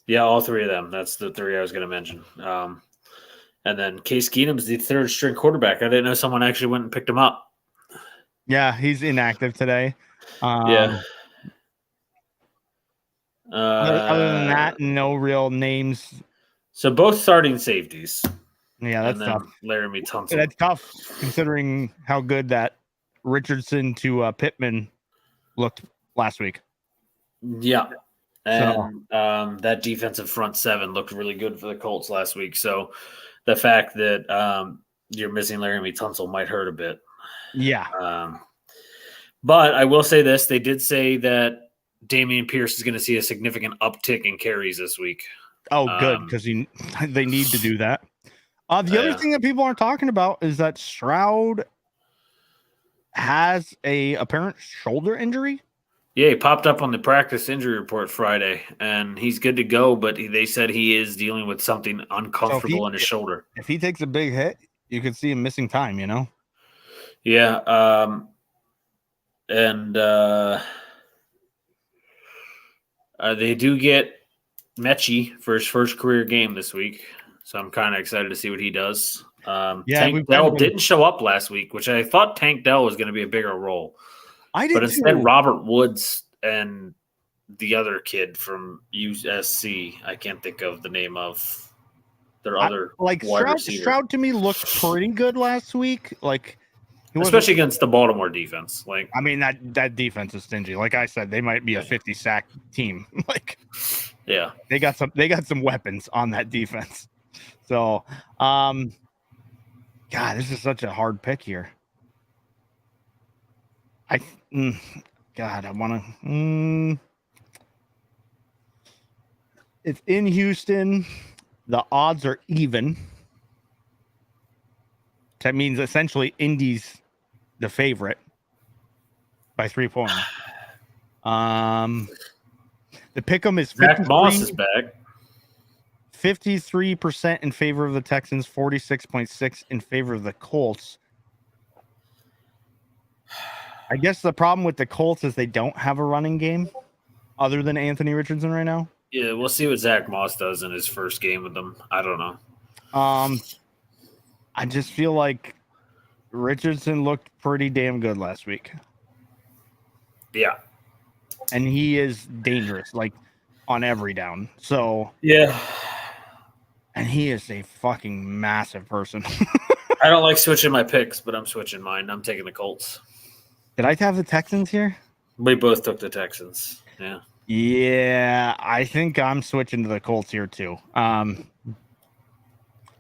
Yeah, all 3 of them. That's the 3 I was going to mention. And then Case Keenum's the 3rd string quarterback. I didn't know someone actually went and picked him up. Yeah, he's inactive today. Yeah. Other than that, no real names. So both starting safeties. Yeah, that's tough. Laramie Tunsil. That's tough considering how good that Richardson to Pittman looked last week. Yeah. And that defensive front 7 looked really good for the Colts last week. So the fact that you're missing Laramie Tunsil might hurt a bit. Yeah. But I will say this. They did say that Dameon Pierce is going to see a significant uptick in carries this week. Oh, good, because they need to do that. The other thing that people aren't talking about is that Stroud has a apparent shoulder injury. Yeah, he popped up on the practice injury report Friday, and he's good to go, but they said he is dealing with something uncomfortable in his shoulder. If he takes a big hit, you could see him missing time, you know? Yeah, they do get Mechie for his first career game this week, so I'm kind of excited to see what he does. Tank Dell didn't show up last week, which I thought Tank Dell was going to be a bigger role. I did, but instead Robert Woods and the other kid from USC, I can't think of the name of. their other like wide receiver. Stroud to me looked pretty good last week. Like, especially against the Baltimore defense. Like, I mean, that defense is stingy. Like I said, they might be a 50 sack team. Like, yeah, they got some weapons on that defense. So, God, this is such a hard pick here. I want to. It's in Houston. The odds are even. That means essentially Indy's the favorite by 3 points. The pick'em is Zach Moss is back. 53% in favor of the Texans, 46.6 in favor of the Colts. I guess the problem with the Colts is they don't have a running game other than Anthony Richardson right now. Yeah, we'll see what Zach Moss does in his first game with them. I don't know. I just feel like Richardson looked pretty damn good last week. Yeah. And he is dangerous, like on every down. So yeah. And he is a fucking massive person. I don't like switching my picks, but I'm switching mine. I'm taking the Colts. Did I have the Texans here? We both took the Texans. Yeah. Yeah, I think I'm switching to the Colts here too.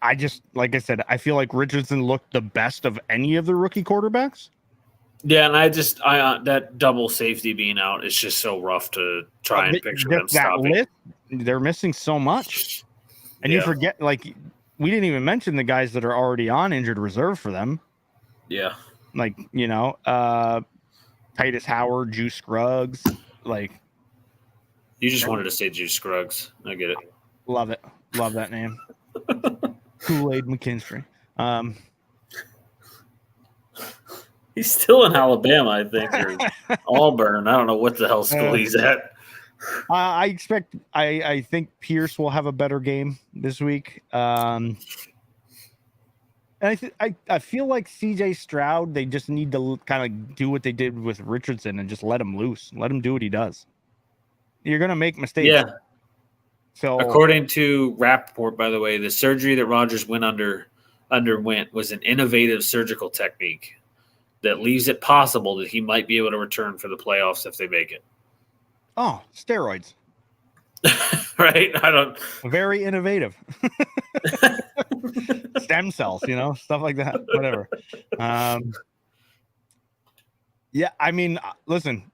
I just, like I said, I feel like Richardson looked the best of any of the rookie quarterbacks. Yeah, and I that double safety being out is just so rough to try and picture them stopping. They're missing so much. And you forget, like, we didn't even mention the guys that are already on injured reserve for them. Yeah. Like, Titus Howard, Juice Scruggs, like. You just wanted to say Juice Scruggs. I get it. Love it. Love that name. Kool-Aid McKinstry. He's still in Alabama, I think, or Auburn. I don't know what the hell school he's at. I think Pierce will have a better game this week. And I feel like CJ Stroud, they just need to kind of do what they did with Richardson and just let him loose. Let him do what he does. You're going to make mistakes. Yeah. So according to Rappaport, by the way, the surgery that Rodgers underwent was an innovative surgical technique that leaves it possible that he might be able to return for the playoffs if they make it. Oh, steroids. Right? Very innovative. Stem cells, stuff like that. Whatever. Yeah, I mean, listen.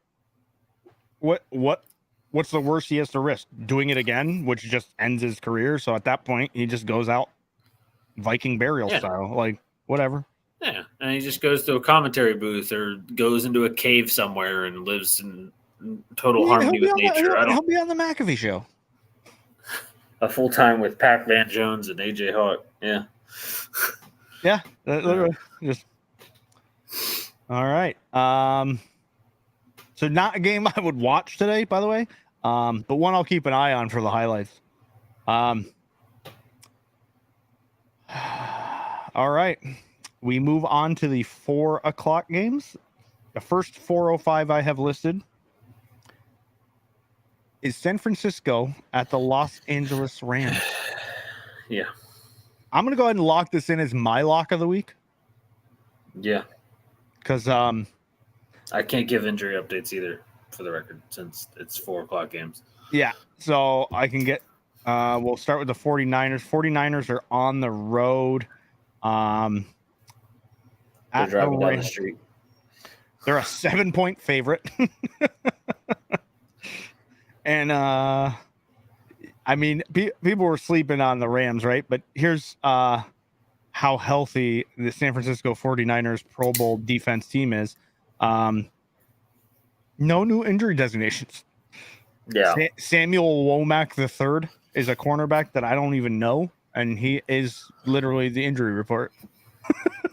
What's the worst he has to risk? Doing it again, which just ends his career. So at that point, he just goes out Viking burial style, like whatever. Yeah, and he just goes to a commentary booth or goes into a cave somewhere and lives in total harmony with nature. He'll be on the McAfee show. A full time with Pac Van Jones and AJ Hawk. Yeah. Yeah, literally. Just all right. So not a game I would watch today, by the way, but one I'll keep an eye on for the highlights. All right. We move on to the 4:00 games. The first 4:05 I have listed is San Francisco at the Los Angeles Rams. Yeah. I'm going to go ahead and lock this in as my lock of the week. Yeah. Because I can't give injury updates either, for the record, since it's 4:00 games. Yeah. So I can get we'll start with the 49ers. 49ers are on the road. They're driving down the street. They're a 7-point favorite. And I mean, people were sleeping on the Rams, right? But here's how healthy the San Francisco 49ers Pro Bowl defense team is. No new injury designations. Yeah. Samuel Womack III is a cornerback that I don't even know, and he is literally the injury report.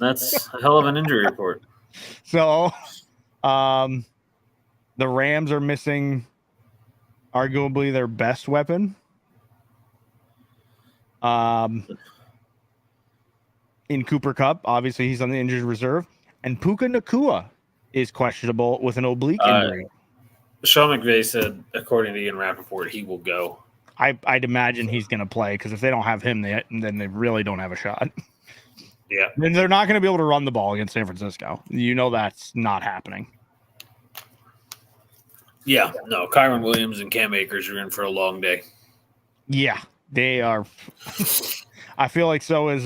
That's a hell of an injury report. So, the Rams are missing arguably their best weapon. In Cooper Kupp, obviously he's on the injured reserve, and Puka Nacua is questionable with an oblique injury. Sean McVay said, according to Ian Rappaport, he will go. I'd imagine he's going to play because if they don't have him, then they really don't have a shot. Yeah. Then they're not going to be able to run the ball against San Francisco. That's not happening. Yeah. No, Kyron Williams and Cam Akers are in for a long day. Yeah, they are. I feel like so is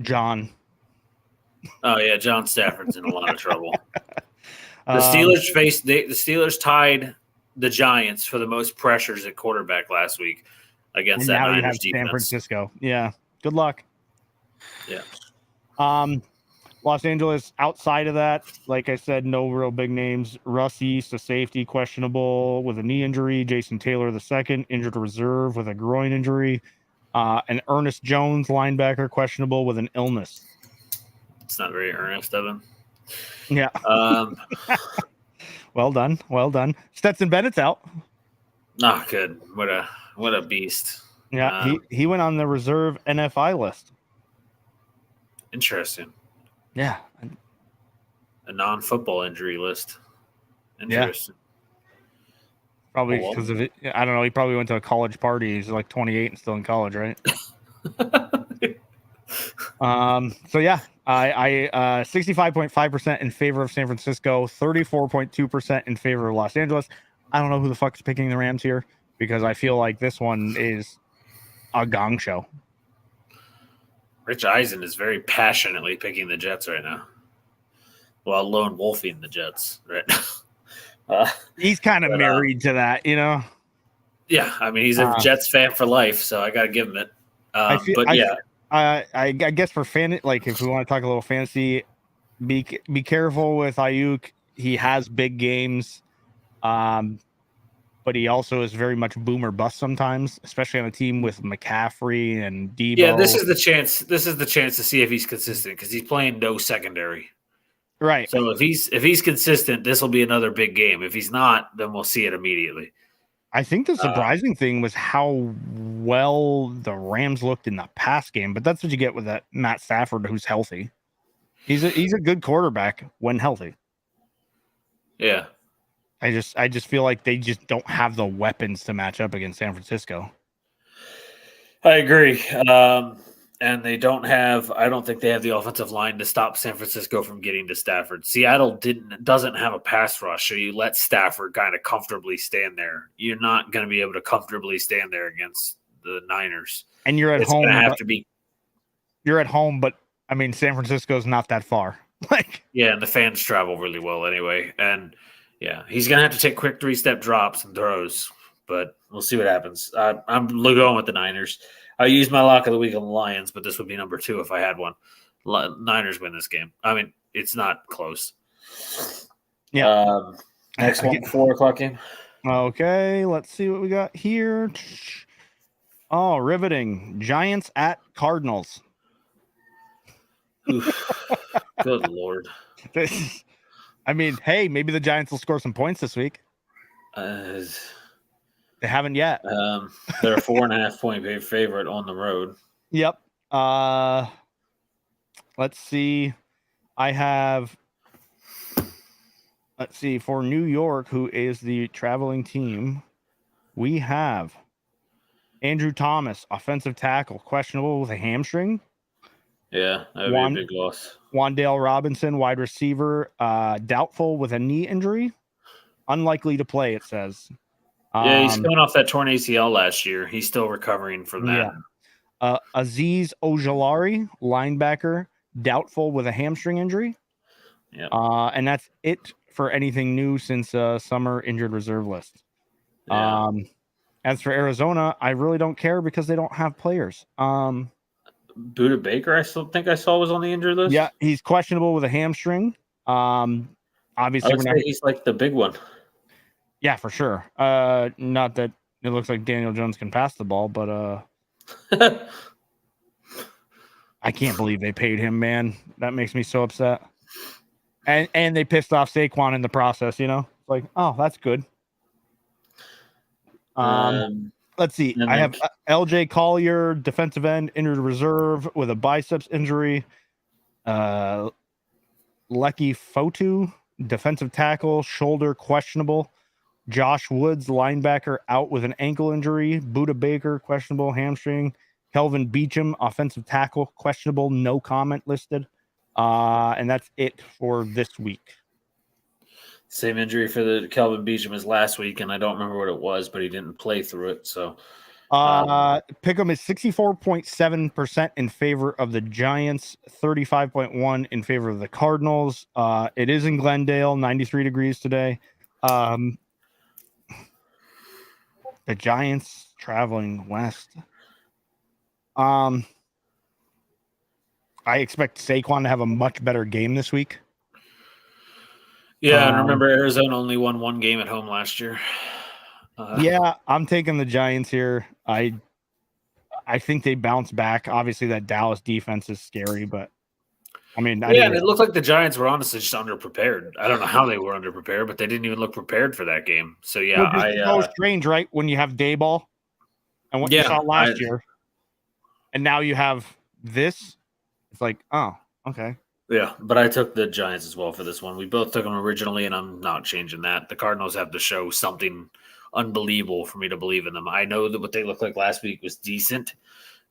John. Oh yeah, John Stafford's in a lot of trouble. The Steelers tied the Giants for the most pressures at quarterback last week against that Niners defense. San Francisco. Yeah. Good luck. Yeah. Los Angeles, outside of that, like I said, no real big names. Russ East, a safety, questionable with a knee injury. Jason Taylor, the second, injured reserve with a groin injury. And Ernest Jones, linebacker, questionable with an illness. It's not very earnest of him. Yeah. Well done. Stetson Bennett's out. Oh, good. What a beast. Yeah, he went on the reserve NFI list. Interesting. Yeah. A non-football injury list. Interesting. Yeah. Probably because of it. I don't know. He probably went to a college party. He's like 28 and still in college, right? So yeah, I 65.5% in favor of San Francisco, 34.2% in favor of Los Angeles. I don't know who the fuck's picking the Rams here because I feel like this one is a gong show. Rich Eisen is very passionately picking the Jets right now, while lone wolfing the Jets right now. He's kind of married to that, you know? Yeah, I mean, he's a Jets fan for life, so I got to give him it. I guess for like if we want to talk a little fantasy, be careful with Ayuk. He has big games, but he also is very much boom or bust sometimes, especially on a team with McCaffrey and Debo. Yeah, this is the chance. This is the chance to see if he's consistent because he's playing no secondary. Right. So if he's consistent, this will be another big game. If he's not, then we'll see it immediately. I think the surprising thing was how well the Rams looked in the pass game, but that's what you get with that Matt Stafford, who's healthy. He's a good quarterback when healthy. Yeah. I just feel like they just don't have the weapons to match up against San Francisco. I agree. And they don't have – I don't think they have the offensive line to stop San Francisco from getting to Stafford. Seattle doesn't have a pass rush, so you let Stafford kind of comfortably stand there. You're not going to be able to comfortably stand there against the Niners. And you're at home. You're at home, but, I mean, San Francisco's not that far. Yeah, and the fans travel really well anyway. And, yeah, he's going to have to take quick three-step drops and throws, but we'll see what happens. I'm going with the Niners. I used my lock of the week on the Lions, but this would be number 2 if I had one. Niners win this game. I mean, it's not close. Yeah. Next one, 4 o'clock game. Okay, let's see what we got here. Oh, riveting. Giants at Cardinals. Good Lord. I mean, hey, maybe the Giants will score some points this week. They haven't yet. They're a 4.5-point favorite on the road. Yep. Let's see. For New York, who is the traveling team, we have Andrew Thomas, offensive tackle, questionable with a hamstring. Yeah, that would be a big loss. Wan'Dale Robinson, wide receiver, doubtful with a knee injury. Unlikely to play, it says. Yeah, he's coming off that torn ACL last year. He's still recovering from that. Yeah. Azeez Ojulari, linebacker, doubtful with a hamstring injury. Yeah. And that's it for anything new since summer injured reserve list. Yeah. As for Arizona, I really don't care because they don't have players. Budda Baker, I still think I saw was on the injured list. Yeah, he's questionable with a hamstring. Obviously, he's like the big one. Yeah, for sure. Not that it looks like Daniel Jones can pass the ball, but I can't believe they paid him, man. That makes me so upset. And they pissed off Saquon in the process, you know? Like, oh, that's good. Let's see. I have LJ Collier, defensive end, injured reserve with a biceps injury. Lecky Fotu, defensive tackle, shoulder questionable. Josh Woods, linebacker, out with an ankle injury. Budda Baker, questionable hamstring. Kelvin Beachum, offensive tackle, questionable, no comment listed. And that's it for this week. Same injury for the Kelvin Beachum as last week, and I don't remember what it was, but he didn't play through it. So Pick'em is 64.7% in favor of the Giants, 35.1% in favor of the Cardinals. It is in Glendale, 93 degrees today. The Giants traveling west. I expect Saquon to have a much better game this week. Yeah, and remember, Arizona only won one game at home last year. Yeah, I'm taking the Giants here. I think they bounce back. Obviously, that Dallas defense is scary, but I mean, and it looked like the Giants were honestly just underprepared. I don't know how they were underprepared, but they didn't even look prepared for that game. So yeah, it's so strange, right? When you have Dayball and what you saw last year, and now you have this. It's like, oh, okay. Yeah, but I took the Giants as well for this one. We both took them originally, and I'm not changing that. The Cardinals have to show something unbelievable for me to believe in them. I know that what they looked like last week was decent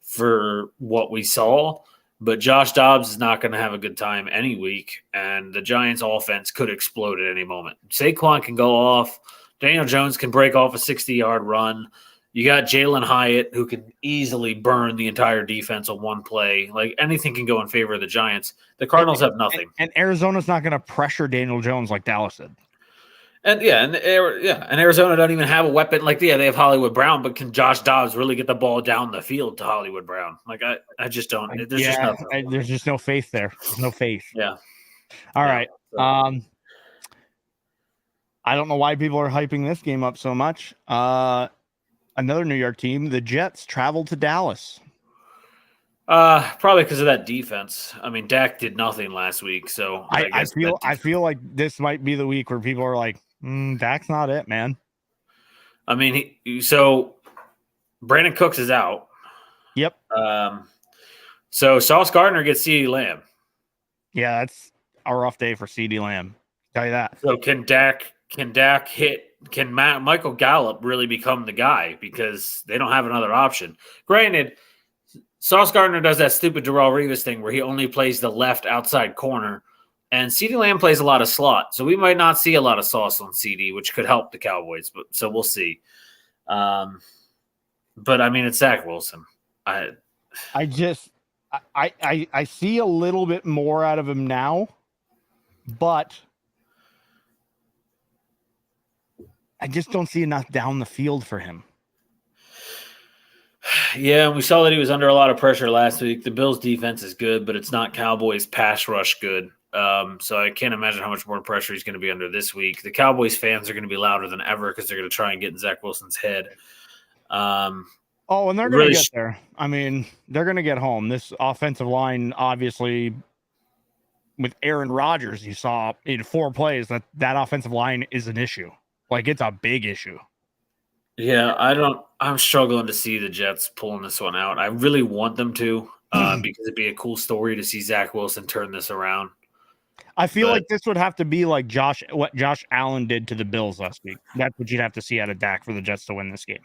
for what we saw, but Josh Dobbs is not going to have a good time any week, and the Giants' offense could explode at any moment. Saquon can go off. Daniel Jones can break off a 60-yard run. You got Jalen Hyatt, who can easily burn the entire defense on one play. Like, anything can go in favor of the Giants. The Cardinals have nothing. And Arizona's not going to pressure Daniel Jones like Dallas did. And Arizona don't even have a weapon. Like, they have Hollywood Brown, but can Josh Dobbs really get the ball down the field to Hollywood Brown? Like, I just don't. There's just nothing. There's just no faith there. There's no faith. Yeah. All right. I don't know why people are hyping this game up so much. Another New York team, the Jets, traveled to Dallas. Probably because of that defense. I mean, Dak did nothing last week, so I feel like this might be the week where people are like, Dak's not it, man. I mean, so Brandon Cooks is out. Yep. So Sauce Gardner gets CeeDee Lamb. Yeah, that's a rough day for CeeDee Lamb. I'll tell you that. So can Dak hit? Can Michael Gallup really become the guy? Because they don't have another option. Granted, Sauce Gardner does that stupid Darrelle Revis thing where he only plays the left outside corner, and CeeDee Lamb plays a lot of slot. So we might not see a lot of Sauce on CD, which could help the Cowboys. But so we'll see. But I mean, it's Zach Wilson. I see a little bit more out of him now, but I just don't see enough down the field for him. Yeah, we saw that he was under a lot of pressure last week. The Bills' defense is good, but it's not Cowboys' pass rush good. So I can't imagine how much more pressure he's going to be under this week. The Cowboys fans are going to be louder than ever because they're going to try and get in Zach Wilson's head. And they're going to get there. I mean, they're going to get home. This offensive line, obviously, with Aaron Rodgers, you saw in 4 plays that offensive line is an issue. Like, it's a big issue. Yeah, I'm struggling to see the Jets pulling this one out. I really want them to because it'd be a cool story to see Zach Wilson turn this around. I feel like this would have to be like what Josh Allen did to the Bills last week. That's what you'd have to see out of Dak for the Jets to win this game.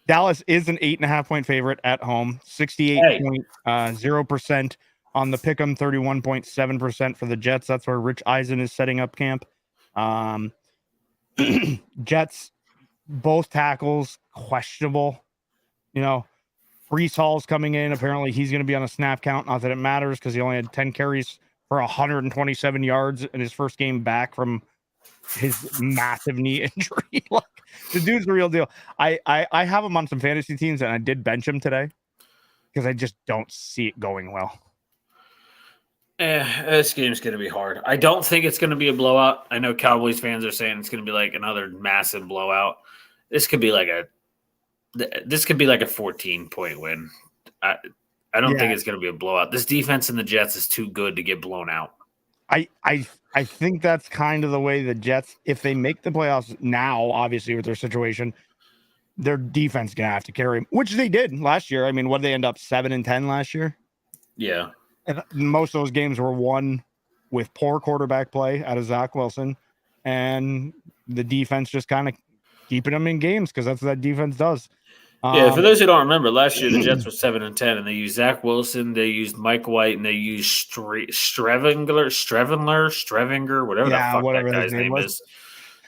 Dallas is an 8.5-point favorite at home, 68.0% on the pick'em, 31.7% for the Jets. That's where Rich Eisen is setting up camp. Jets, both tackles questionable. Breece Hall's coming in. Apparently, he's going to be on a snap count. Not that it matters because he only had 10 carries for 127 yards in his first game back from his massive knee injury. Like, the dude's the real deal. I have him on some fantasy teams, and I did bench him today because I just don't see it going well. This game's going to be hard. I don't think it's going to be a blowout. I know Cowboys fans are saying it's going to be like another massive blowout. This could be like a 14-point win. I don't think it's going to be a blowout. This defense in the Jets is too good to get blown out. I think that's kind of the way the Jets, if they make the playoffs now, obviously with their situation, their defense is going to have to carry them, which they did last year. I mean, what did they end up 7-10 last year? Yeah. And most of those games were won with poor quarterback play out of Zach Wilson, and the defense just kind of keeping them in games because that's what that defense does. Yeah, for those who don't remember, last year the Jets were 7-10, and they used Zach Wilson, they used Mike White, and they used Strevinger, whatever the fuck that guy's name is.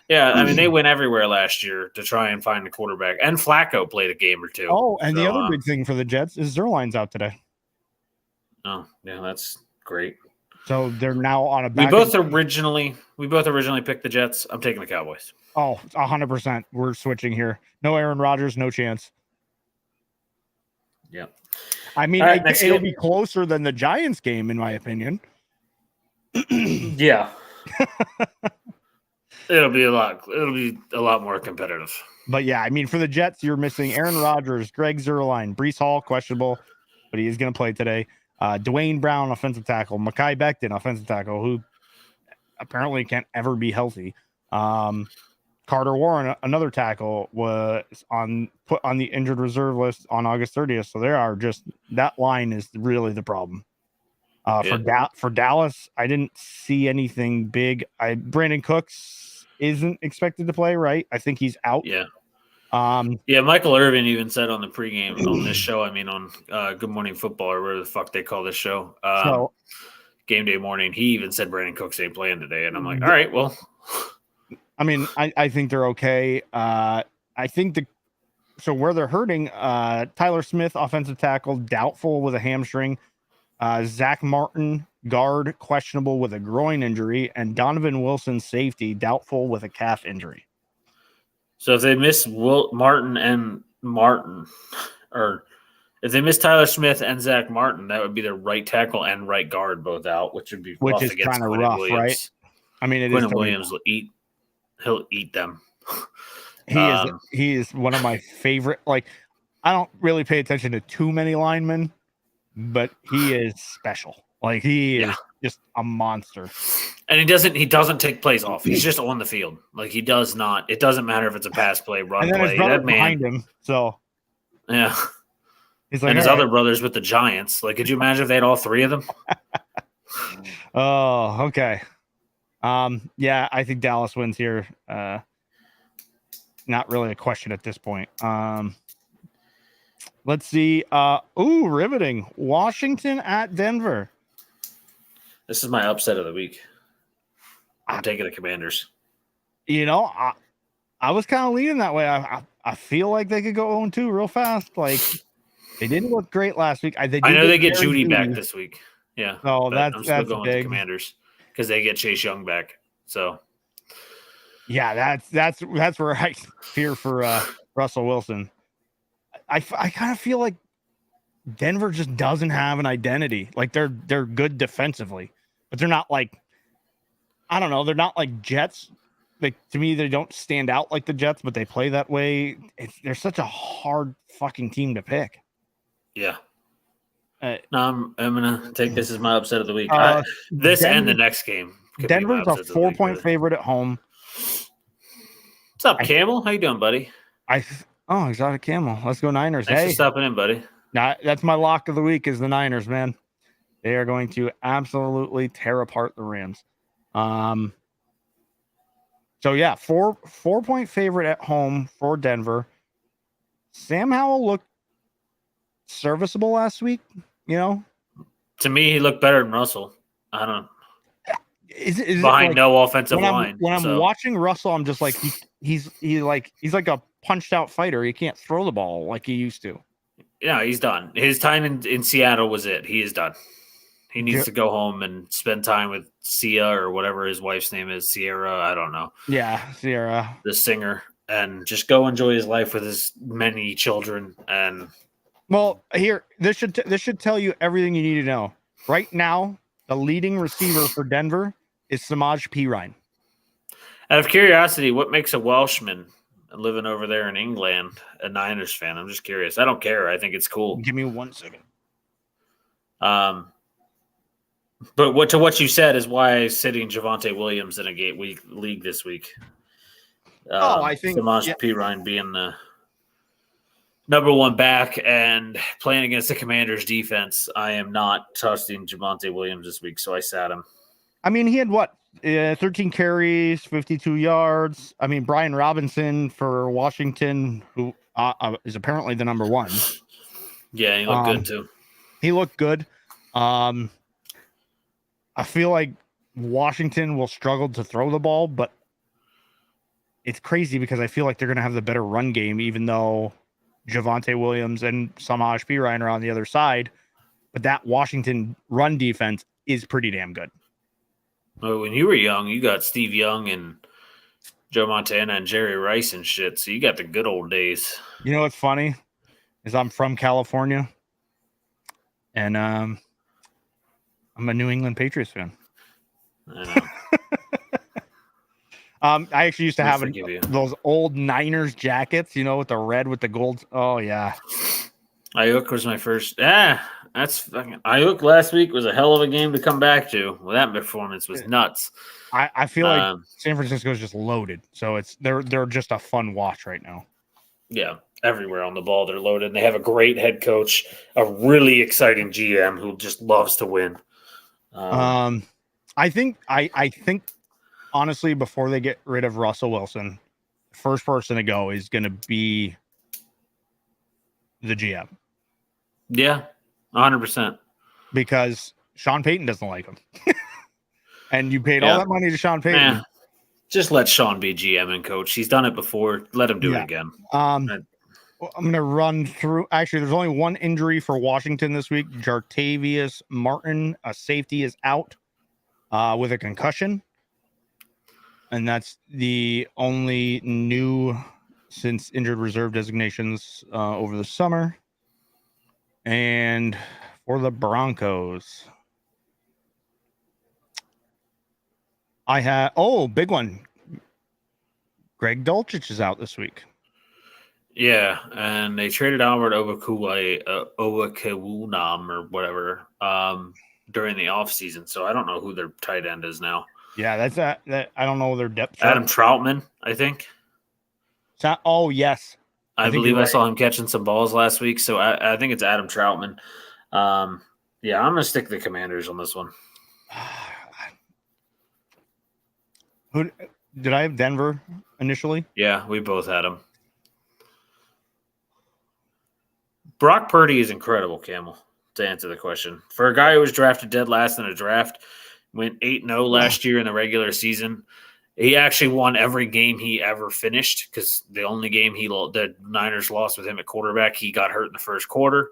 Yeah, I mean, they went everywhere last year to try and find a quarterback, and Flacco played a game or two. Oh, and the other big thing for the Jets is Zerline's out today. Oh, yeah, that's great. So they're now on a back. We both originally picked the Jets. I'm taking the Cowboys. Oh, 100%. We're switching here. No Aaron Rodgers, no chance. Yeah. I mean, it'll be closer than the Giants game, in my opinion. Yeah. It'll be a lot more competitive. But yeah, I mean, for the Jets, you're missing Aaron Rodgers, Greg Zuerlein, Breece Hall, questionable, but he is going to play today. Dwayne Brown, offensive tackle, Mekhi Becton, offensive tackle, who apparently can't ever be healthy. Carter Warren, another tackle, was put on the injured reserve list on August 30th. So that line is really the problem. For Dallas, I didn't see anything big. Brandon Cooks isn't expected to play, right? I think he's out. Yeah. Michael Irvin even said on the pregame on this show, on Good Morning Football or whatever the fuck they call this show, Game Day Morning, he even said Brandon Cooks ain't playing today. And I'm like, all right, well. I mean, I think they're okay. I think so where they're hurting, Tyler Smith, offensive tackle, doubtful with a hamstring. Zach Martin, guard, questionable with a groin injury. And Donovan Wilson, safety, doubtful with a calf injury. So if they miss or if they miss Tyler Smith and Zach Martin, that would be their right tackle and right guard both out, which would be rough is against kind of rough, Williams. Right? I mean, Quentin Williams will eat. He'll eat them. He is one of my favorite. Like, I don't really pay attention to too many linemen, but he is special. Like, he is just a monster. And he doesn't take plays off. He's just on the field. Like, he does not. It doesn't matter if it's a pass play, run and then play. His brother behind him. So yeah. He's like, and his other brothers with the Giants. Like, could you imagine if they had all three of them? Oh, okay. Yeah, I think Dallas wins here. Not really a question at this point. Let's see. Riveting. Washington at Denver. This is my upset of the week. I'm taking the Commanders. I was kind of leaning that way. I feel like they could go 0-2 real fast. Like, they didn't look great last week. I know they get Judy back this week. Yeah. Oh, that's going big. With the Commanders because they get Chase Young back. So. Yeah, that's where I fear for Russell Wilson. I kind of feel like Denver just doesn't have an identity. Like, they're good defensively, but they're not like, I don't know, they're not like Jets. Like, to me, they don't stand out like the Jets, but they play that way. They're such a hard fucking team to pick. Yeah. No, I'm gonna take this as my upset of the week. And the next game. Denver's a 4-point favorite at home. What's up, Camel? How you doing, buddy? Exotic Camel. Let's go Niners. Thanks for stopping in, buddy. That's my lock of the week is the Niners, man. They are going to absolutely tear apart the Rams. So yeah, 4-point favorite at home for Denver. Sam Howell looked serviceable last week, To me, he looked better than Russell. I don't know. Is behind no offensive line. When I'm watching Russell, I'm just like he's like a punched out fighter. He can't throw the ball like he used to. Yeah, he's done. His time in Seattle was it. He is done. He needs to go home and spend time with Sia or whatever his wife's name is, Sierra. I don't know. Yeah, Sierra, the singer, and just go enjoy his life with his many children. And here, this should tell you everything you need to know. Right now, the leading receiver for Denver is Samaj Pirine. Out of curiosity, what makes a Welshman living over there in England a Niners fan? I'm just curious. I don't care. I think it's cool. Give me 1 second. But what you said is why I'm sitting Javonte Williams in a week league this week. I think Samaj Pirine being the number one back and playing against the Commanders defense. I am not trusting Javonte Williams this week, so I sat him. I mean, he had 13 carries, 52 yards. I mean, Brian Robinson for Washington, who is apparently the number one. Yeah, he looked good too. He looked good. I feel like Washington will struggle to throw the ball, but it's crazy because I feel like they're going to have the better run game, even though Javonte Williams and Samaje Perine are on the other side. But that Washington run defense is pretty damn good. Well, when you were young, you got Steve Young and Joe Montana and Jerry Rice and shit. So you got the good old days. You know what's funny is I'm from California, and I'm a New England Patriots fan. I know. I actually used to have those old Niners jackets, with the red with the gold. Oh yeah. Ayuk was my first. That's fucking. Ayuk last week was a hell of a game to come back to. Well, that performance was nuts. I feel like San Francisco is just loaded, so they're just a fun watch right now. Yeah, everywhere on the ball they're loaded. They have a great head coach, a really exciting GM who just loves to win. I think honestly, before they get rid of Russell Wilson, first person to go is going to be the GM. Yeah, 100%. Because Sean Payton doesn't like him. And you paid all that money to Sean Payton. Just let Sean be GM and coach. He's done it before. Let him do it again. I'm going to run through. Actually, there's only one injury for Washington this week. Jartavius Martin, a safety, is out with a concussion. And that's the only new since injured reserve designations over the summer. And for the Broncos, I had big one. Greg Dulcich is out this week. Yeah, and they traded Albert Okwuegbunam or whatever during the offseason. So I don't know who their tight end is now. Yeah, that's that. I don't know their depth. Adam Troutman, I think. Yes. I believe I saw him catching some balls last week, so I think it's Adam Troutman. Yeah, I'm going to stick the Commanders on this one. Who did I have? Denver initially? Yeah, we both had them. Brock Purdy is incredible, Camel, to answer the question. For a guy who was drafted dead last in a draft, went 8-0 last year in the regular season. He actually won every game he ever finished because the only game the Niners lost with him at quarterback, he got hurt in the first quarter.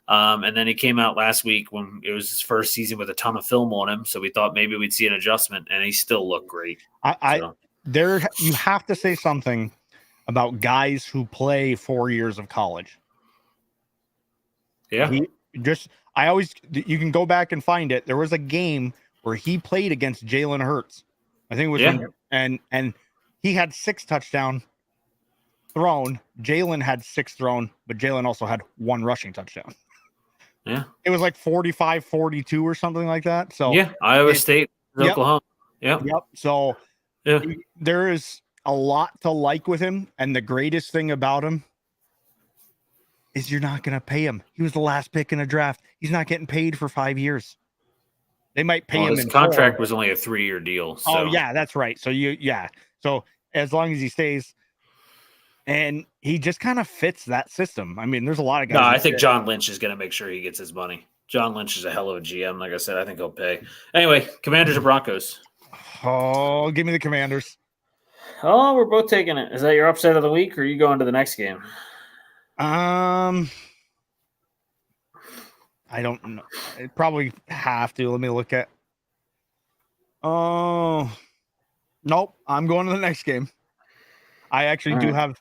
And then he came out last week when it was his first season with a ton of film on him. So we thought maybe we'd see an adjustment, and he still looked great. You have to say something about guys who play 4 years of college. Yeah. You can go back and find it. There was a game where he played against Jalen Hurts. I think it was and he had 6 touchdowns thrown. Jalen had 6 thrown, but Jalen also had 1 rushing touchdown. Yeah. It was like 45-42 or something like that. So yeah, Iowa State, Oklahoma. Yep. So there is a lot to like with him, and the greatest thing about him is you're not going to pay him. He was the last pick in a draft. He's not getting paid for 5 years. They might pay him. His contract was only a 3-year deal. So. Oh yeah, that's right. So so as long as he stays, and he just kind of fits that system. I mean, there's a lot of guys. No, I think John Lynch is going to make sure he gets his money. John Lynch is a hell of a GM. Like I said, I think he'll pay. Anyway, Commanders or Broncos? Oh, give me the Commanders. Oh, we're both taking it. Is that your upset of the week, or are you going to the next game? I don't know. I'd probably have to. Let me look at. Oh, nope. I'm going to the next game. I actually do have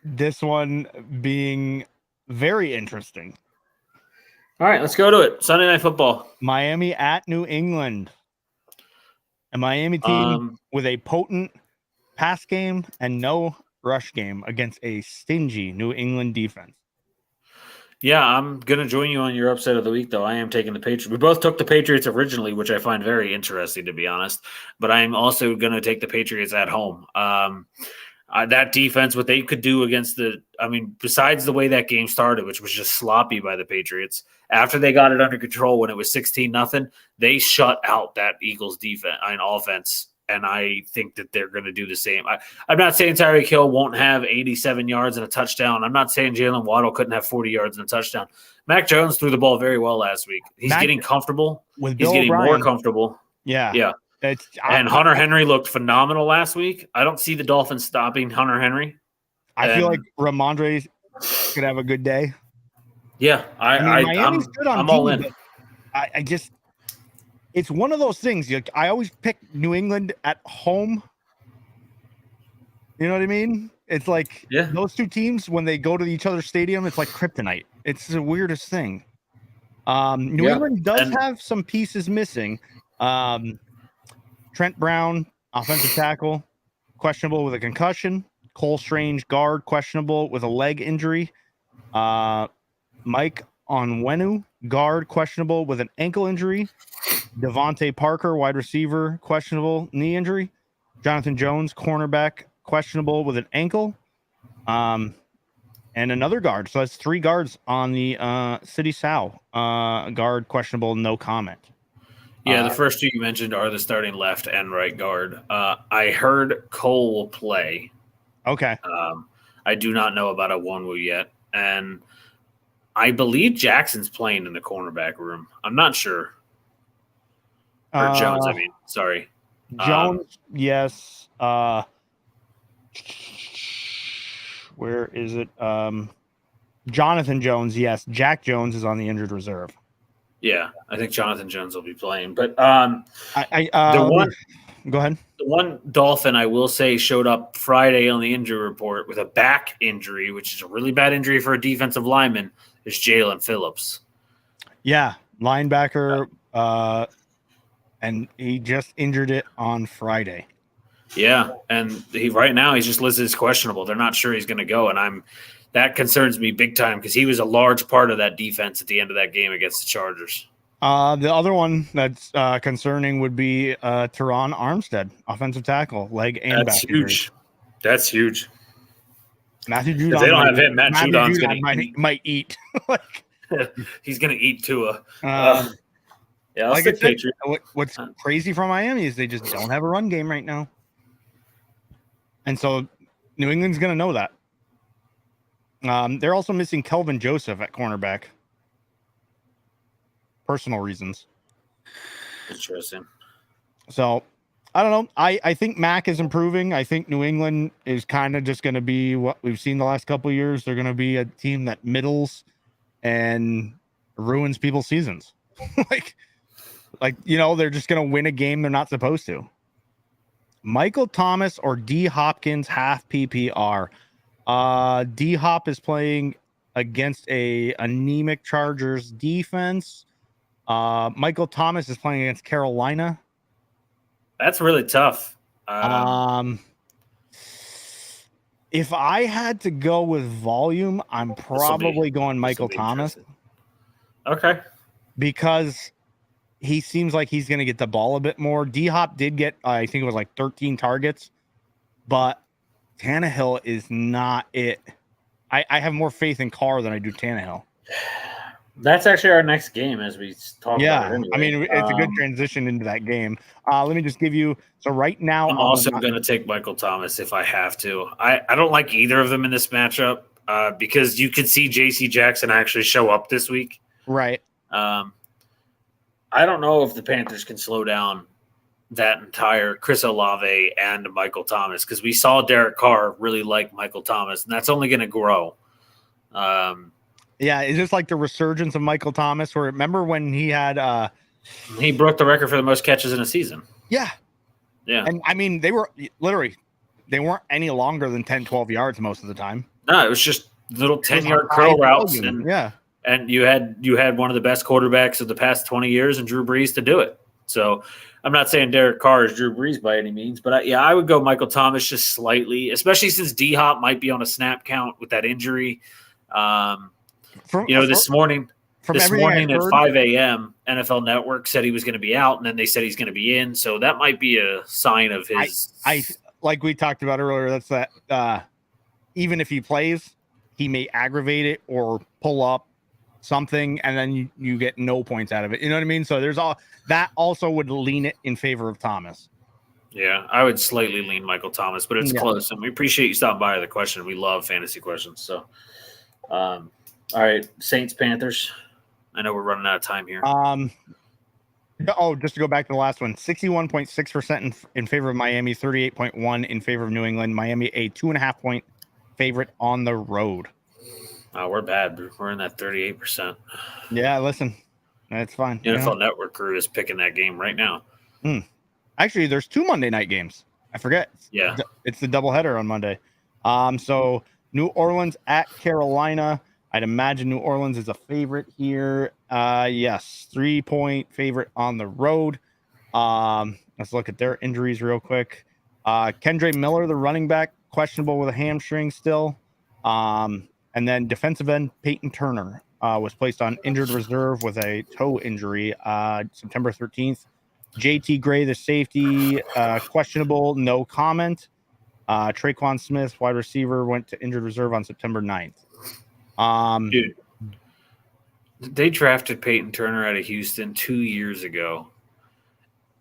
this one being very interesting. All right, let's go to it. Sunday Night Football. Miami at New England. A Miami team with a potent pass game and no rush game against a stingy New England defense. Yeah, I'm going to join you on your upset of the week, though. I am taking the Patriots. We both took the Patriots originally, which I find very interesting, to be honest. But I'm also going to take the Patriots at home. That defense, what they could do against besides the way that game started, which was just sloppy by the Patriots, after they got it under control when it was 16-0, they shut out that Eagles defense and offense. And I think that they're going to do the same. I'm not saying Tyreek Hill won't have 87 yards and a touchdown. I'm not saying Jalen Waddle couldn't have 40 yards and a touchdown. Mac Jones threw the ball very well last week. He's getting comfortable. He's getting more comfortable. Yeah. Yeah. And Hunter Henry looked phenomenal last week. I don't see the Dolphins stopping Hunter Henry. I feel like Ramondre could have a good day. Yeah, Miami's good on I'm all in. I just, it's one of those things. I always pick New England at home. You know what I mean? It's like those two teams, when they go to each other's stadium, it's like kryptonite. It's the weirdest thing. New England does have some pieces missing. Trent Brown, offensive tackle, questionable with a concussion. Cole Strange, guard, questionable with a leg injury. Mike Onwenu, guard, questionable with an ankle injury. Devontae Parker, wide receiver, questionable knee injury. Jonathan Jones, cornerback, questionable with an ankle. And another guard. So that's 3 guards on the City Sal. Guard, questionable, no comment. Yeah, the first 2 you mentioned are the starting left and right guard. I heard Cole will play. Okay. I do not know about Onwenu yet. And I believe Jackson's playing in the cornerback room. I'm not sure. Or Jones, I mean. Sorry. Jones, yes. Where is it? Jonathan Jones, yes. Jack Jones is on the injured reserve. Yeah, I think Jonathan Jones will be playing. But go ahead. The one Dolphin I will say showed up Friday on the injury report with a back injury, which is a really bad injury for a defensive lineman, is Jalen Phillips. Yeah, linebacker, and he just injured it on Friday. Yeah, and right now he's just listed as questionable. They're not sure he's going to go, and that concerns me big time because he was a large part of that defense at the end of that game against the Chargers. The other one that's concerning would be Teron Armstead, offensive tackle, leg and back. Huge. That's huge. Matthew Judon. If they don't have him, Matt Judon's going to might eat. He's going to eat Tua. I'll stick Patriot. What's crazy from Miami is they just don't have a run game right now, and so New England's going to know that. They're also missing Kelvin Joseph at cornerback. Personal reasons. Interesting. So, I don't know. I think Mac is improving. I think New England is kind of just going to be what we've seen the last couple of years. They're going to be a team that middles and ruins people's seasons. like, they're just going to win a game they're not supposed to. Michael Thomas or D Hopkins half PPR. D Hop is playing against a anemic Chargers defense. Michael Thomas is playing against Carolina. That's really tough. If I had to go with volume, I'm probably going Michael Thomas. Okay. Because he seems like he's going to get the ball a bit more. D-Hop did get, I think it was like 13 targets, but Tannehill is not it. I have more faith in Carr than I do Tannehill. That's actually our next game as we talk about it anyway. I mean, it's a good transition into that game. Let me just give you, so right now. I'm also going to take Michael Thomas if I have to. I don't like either of them in this matchup because you could see J.C. Jackson actually show up this week. Right. I don't know if the Panthers can slow down that entire Chris Olave and Michael Thomas because we saw Derek Carr really like Michael Thomas, and that's only going to grow. Yeah, is this like the resurgence of Michael Thomas? Or remember when he had he broke the record for the most catches in a season? Yeah. Yeah. And I mean, they weren't any longer than 10, 12 yards most of the time. No, it was just little 10-yard curl routes. And you had one of the best quarterbacks of the past 20 years in Drew Brees to do it. So I'm not saying Derek Carr is Drew Brees by any means, but I would go Michael Thomas just slightly, especially since D-Hop might be on a snap count with that injury. This morning at 5 a.m., NFL Network said he was going to be out, and then they said he's going to be in. So that might be a sign of his like we talked about earlier, that's that even if he plays, he may aggravate it or pull up something, and then you get no points out of it. You know what I mean? So there's all that also would lean it in favor of Thomas. Yeah, I would slightly lean Michael Thomas, but it's close, and we appreciate you stopping by the question. We love fantasy questions. So, all right, Saints Panthers. I know we're running out of time here. Just to go back to the last one, 61.6% in favor of Miami, 38.1% in favor of New England. Miami a 2.5 point favorite on the road. Oh, we're bad. We're in that 38%. Yeah, listen, that's fine. NFL Network crew is picking that game right now. Actually, there's 2 Monday night games. I forget. Yeah. It's the doubleheader on Monday. So New Orleans at Carolina. I'd imagine New Orleans is a favorite here. Yes, 3-point favorite on the road. Let's look at their injuries real quick. Kendre Miller, the running back, questionable with a hamstring still. And then defensive end Peyton Turner was placed on injured reserve with a toe injury September 13th. JT Gray, the safety, questionable, no comment. Traquan Smith, wide receiver, went to injured reserve on September 9th. Dude, they drafted Peyton Turner out of Houston 2 years ago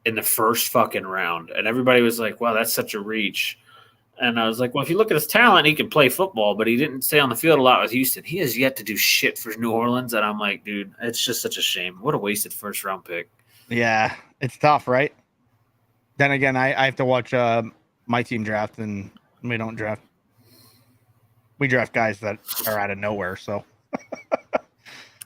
in the first fucking round, and everybody was like, wow, that's such a reach. And I was like, well, if you look at his talent, he can play football, but he didn't stay on the field a lot with Houston. He has yet to do shit for New Orleans, and I'm like, dude, it's just such a shame. What a wasted first-round pick. Yeah, it's tough, right? Then again, I have to watch my team draft, and we don't draft. We draft guys that are out of nowhere, so.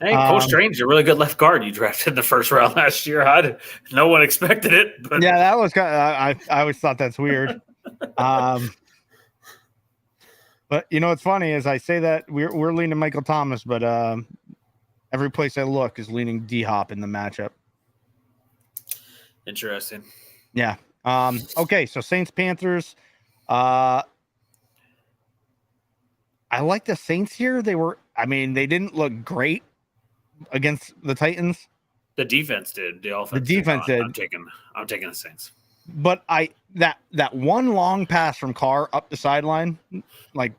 Hey, Cole Strange, a really good left guard you drafted in the first round last year. No one expected it. But. Yeah, that was kind of, I always thought that's weird. But you know what's funny is I say that we're leaning Michael Thomas, but every place I look is leaning D-Hop in the matchup. Interesting. Yeah. Okay, so Saints Panthers. I like the Saints here. They didn't look great against the Titans. The defense did. The offense. The defense did. I'm taking the Saints. But that one long pass from Carr up the sideline, like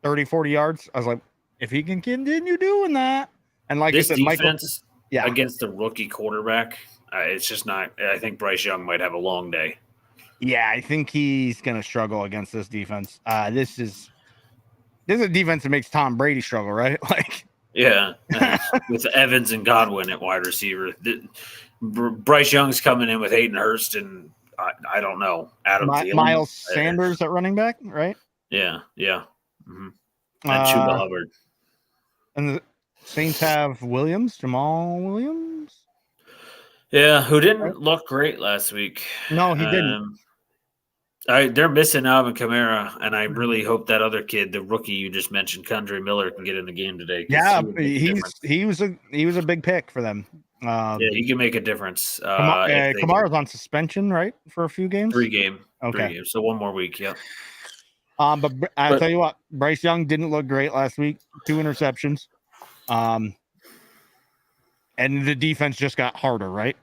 30, 40 yards, I was like, if he can continue doing that, and like this I said, defense against the rookie quarterback, it's just not. I think Bryce Young might have a long day. Yeah, I think he's going to struggle against this defense. This is a defense that makes Tom Brady struggle, right? Like, yeah, with Evans and Godwin at wide receiver, Bryce Young's coming in with Hayden Hurst and I don't know, Adam Thielen. Miles Sanders at running back, right? Yeah. Mm-hmm. And Chuba Hubbard. And the Saints have Jamal Williams. Yeah, who didn't look great last week. No, he didn't. They're missing Alvin Kamara, and I really hope that other kid, the rookie you just mentioned, Kendre Miller, can get in the game today. Yeah, he was a big pick for them. Yeah, he can make a difference. Kamara's on suspension, right, for a few games. 3 games. Okay, 3 games, so 1 more week. Yeah. But I'll tell you what, Bryce Young didn't look great last week. 2 interceptions. And the defense just got harder, right?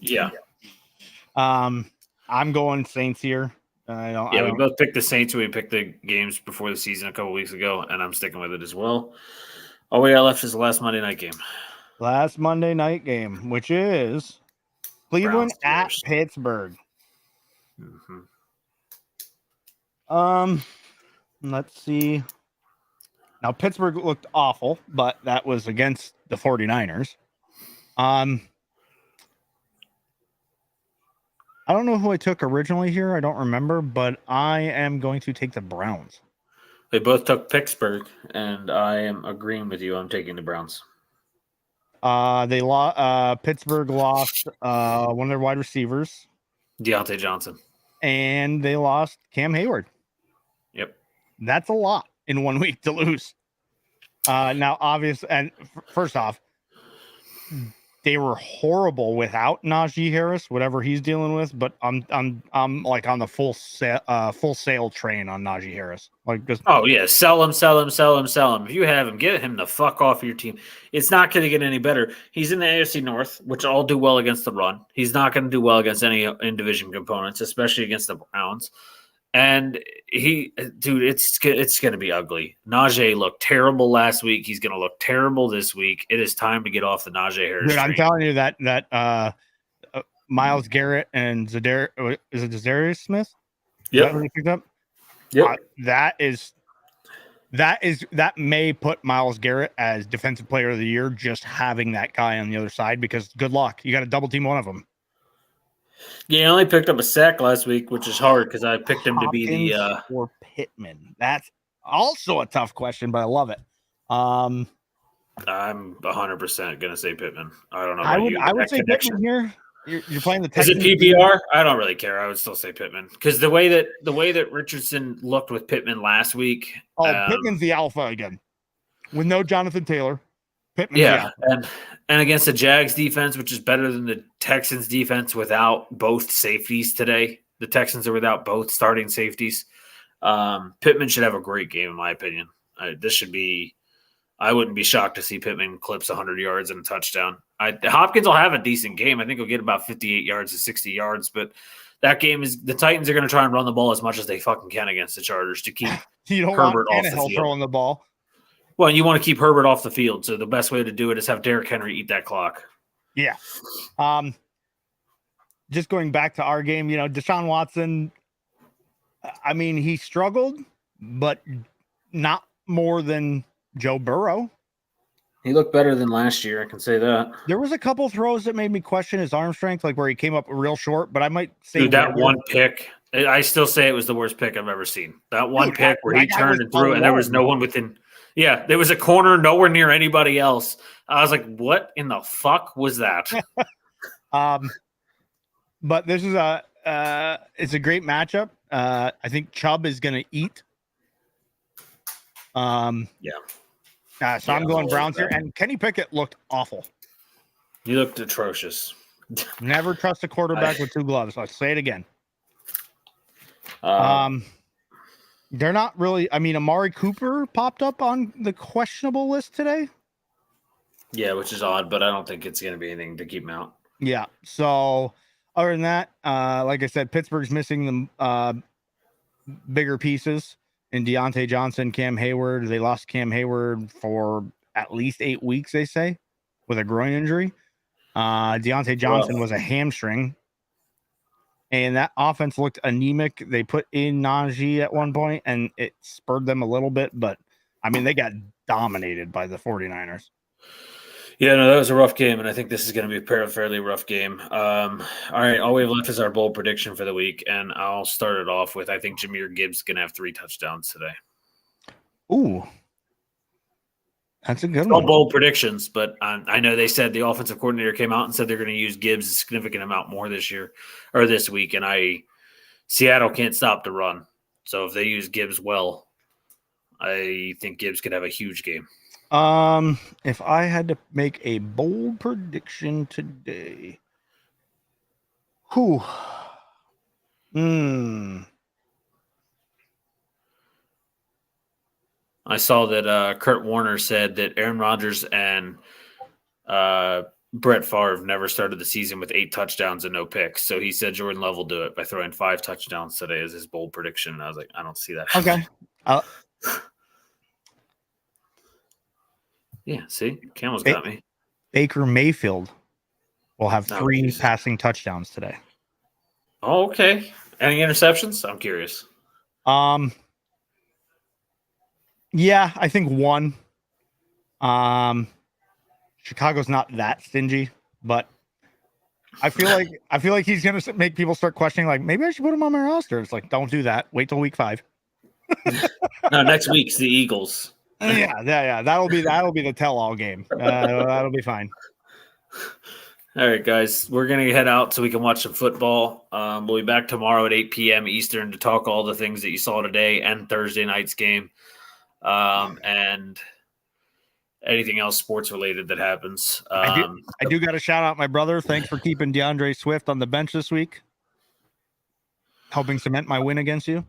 Yeah. I'm going Saints here. We both picked the Saints. We picked the games before the season a couple weeks ago, and I'm sticking with it as well. All we got left is the last Monday night game. Last Monday night game, which is Cleveland at Pittsburgh. Mm-hmm. Let's see. Now, Pittsburgh looked awful, but that was against the 49ers. I don't know who I took originally here. I don't remember, but I am going to take the Browns. They both took Pittsburgh, and I am agreeing with you. I'm taking the Browns. Pittsburgh lost one of their wide receivers, Deontay Johnson, and they lost Cam Hayward. Yep, that's a lot in 1 week to lose. Now, obvious, and first off, they were horrible without Najee Harris, whatever he's dealing with. But I'm like on the full sale train on Najee Harris. Like, just sell him. If you have him, get him the fuck off your team. It's not going to get any better. He's in the AFC North, which all do well against the run. He's not going to do well against any in division components, especially against the Browns. And it's going to be ugly. Najee looked terrible last week. He's going to look terrible this week. It is time to get off the Najee Harris. Dude, I'm telling you that Myles Garrett and Zadarius Smith? Yep. That picked up? Yep. That may put Myles Garrett as defensive player of the year, just having that guy on the other side, because good luck. You got to double team one of them. Yeah, he only picked up a sack last week, which is hard because I picked him to be the or Pittman. That's also a tough question, but I love it. I'm 100% gonna say Pittman. I don't know. I would say Pittman here. You're playing the Texans. Is it PPR? I don't really care. I would still say Pittman because the way that Richardson looked with Pittman last week. Pittman's the alpha again, with no Jonathan Taylor. Pittman's and against the Jags defense, which is better than the Texans defense without both safeties today. The Texans are without both starting safeties. Pittman should have a great game, in my opinion. I wouldn't be shocked to see Pittman clips 100 yards and a touchdown. Hopkins will have a decent game. I think he'll get about 58 yards to 60 yards, but that game is the Titans are going to try and run the ball as much as they fucking can against the Chargers to keep Herbert off the field. Throwing the ball. Well, you want to keep Herbert off the field, so the best way to do it is have Derrick Henry eat that clock. Yeah. Just going back to our game, Deshaun Watson, I mean, he struggled, but not more than Joe Burrow. He looked better than last year, I can say that. There was a couple throws that made me question his arm strength, like where he came up real short, but I might say that one pick, I still say it was the worst pick I've ever seen. That one pick where he turned and threw, and there was no one within. Yeah, there was a corner nowhere near anybody else. I was like, what in the fuck was that? But this is it's a great matchup. I think Chubb is going to eat. So I'm going Browns here. And Kenny Pickett looked awful. He looked atrocious. Never trust a quarterback with two gloves. I'll say it again. They're not really. I mean, Amari Cooper popped up on the questionable list today. Yeah, which is odd, but I don't think it's going to be anything to keep him out. Yeah. So other than that, like I said, Pittsburgh's missing the bigger pieces in Deontay Johnson, Cam Hayward. They lost Cam Hayward for at least 8 weeks, they say, with a groin injury. Deontay Johnson was a hamstring. And that offense looked anemic. They put in Najee at one point, and it spurred them a little bit. But, I mean, they got dominated by the 49ers. Yeah, no, that was a rough game, and I think this is going to be a fairly rough game. All right, all we have left is our bold prediction for the week, and I'll start it off with I think Jahmyr Gibbs is going to have 3 touchdowns today. Ooh. That's a good one. All bold predictions, but I know they said the offensive coordinator came out and said they're going to use Gibbs a significant amount more this year or this week, and Seattle can't stop the run. So if they use Gibbs well, I think Gibbs could have a huge game. If I had to make a bold prediction today, I saw that Kurt Warner said that Aaron Rodgers and Brett Favre never started the season with 8 touchdowns and no picks. So he said Jordan Love will do it by throwing 5 touchdowns today as his bold prediction. And I was like, I don't see that. Okay. Yeah, see? Camel's got me. Baker Mayfield will have 3 passing touchdowns today. Oh, okay. Any interceptions? I'm curious. Yeah, I think 1. Chicago's not that stingy, but I feel like he's gonna make people start questioning. Like, maybe I should put him on my roster. It's like, don't do that. Wait till week 5. No, next week's the Eagles. Yeah. That'll be the tell-all game. That'll be fine. All right, guys, we're going to head out so we can watch some football. We'll be back tomorrow at 8 p.m. Eastern to talk all the things that you saw today and Thursday night's game. And anything else sports related that happens. I do got to shout out my brother. Thanks for keeping DeAndre Swift on the bench this week, helping cement my win against you.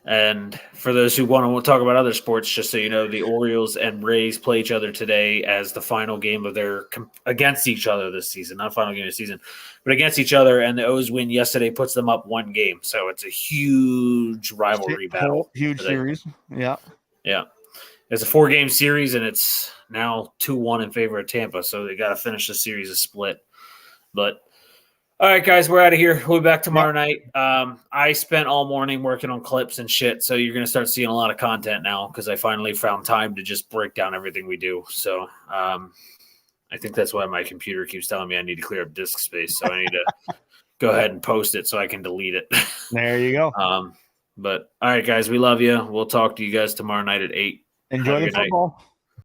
And for those who want to talk about other sports, just so you know, the Orioles and Rays play each other today as the final game of their against each other this season. Not final game of the season, but against each other. And the O's win yesterday puts them up 1 game. So it's a huge rivalry battle. Huge series. Yeah. Yeah. It's a 4-game series, and it's now 2-1 in favor of Tampa. So they got to finish the series a split. But all right, guys, we're out of here. We'll be back tomorrow night. I spent all morning working on clips and shit, so you're going to start seeing a lot of content now because I finally found time to just break down everything we do. So I think that's why my computer keeps telling me I need to clear up disk space, so I need to go ahead and post it so I can delete it. There you go. But all right, guys, we love you. We'll talk to you guys tomorrow night at 8. Enjoy the football. Night.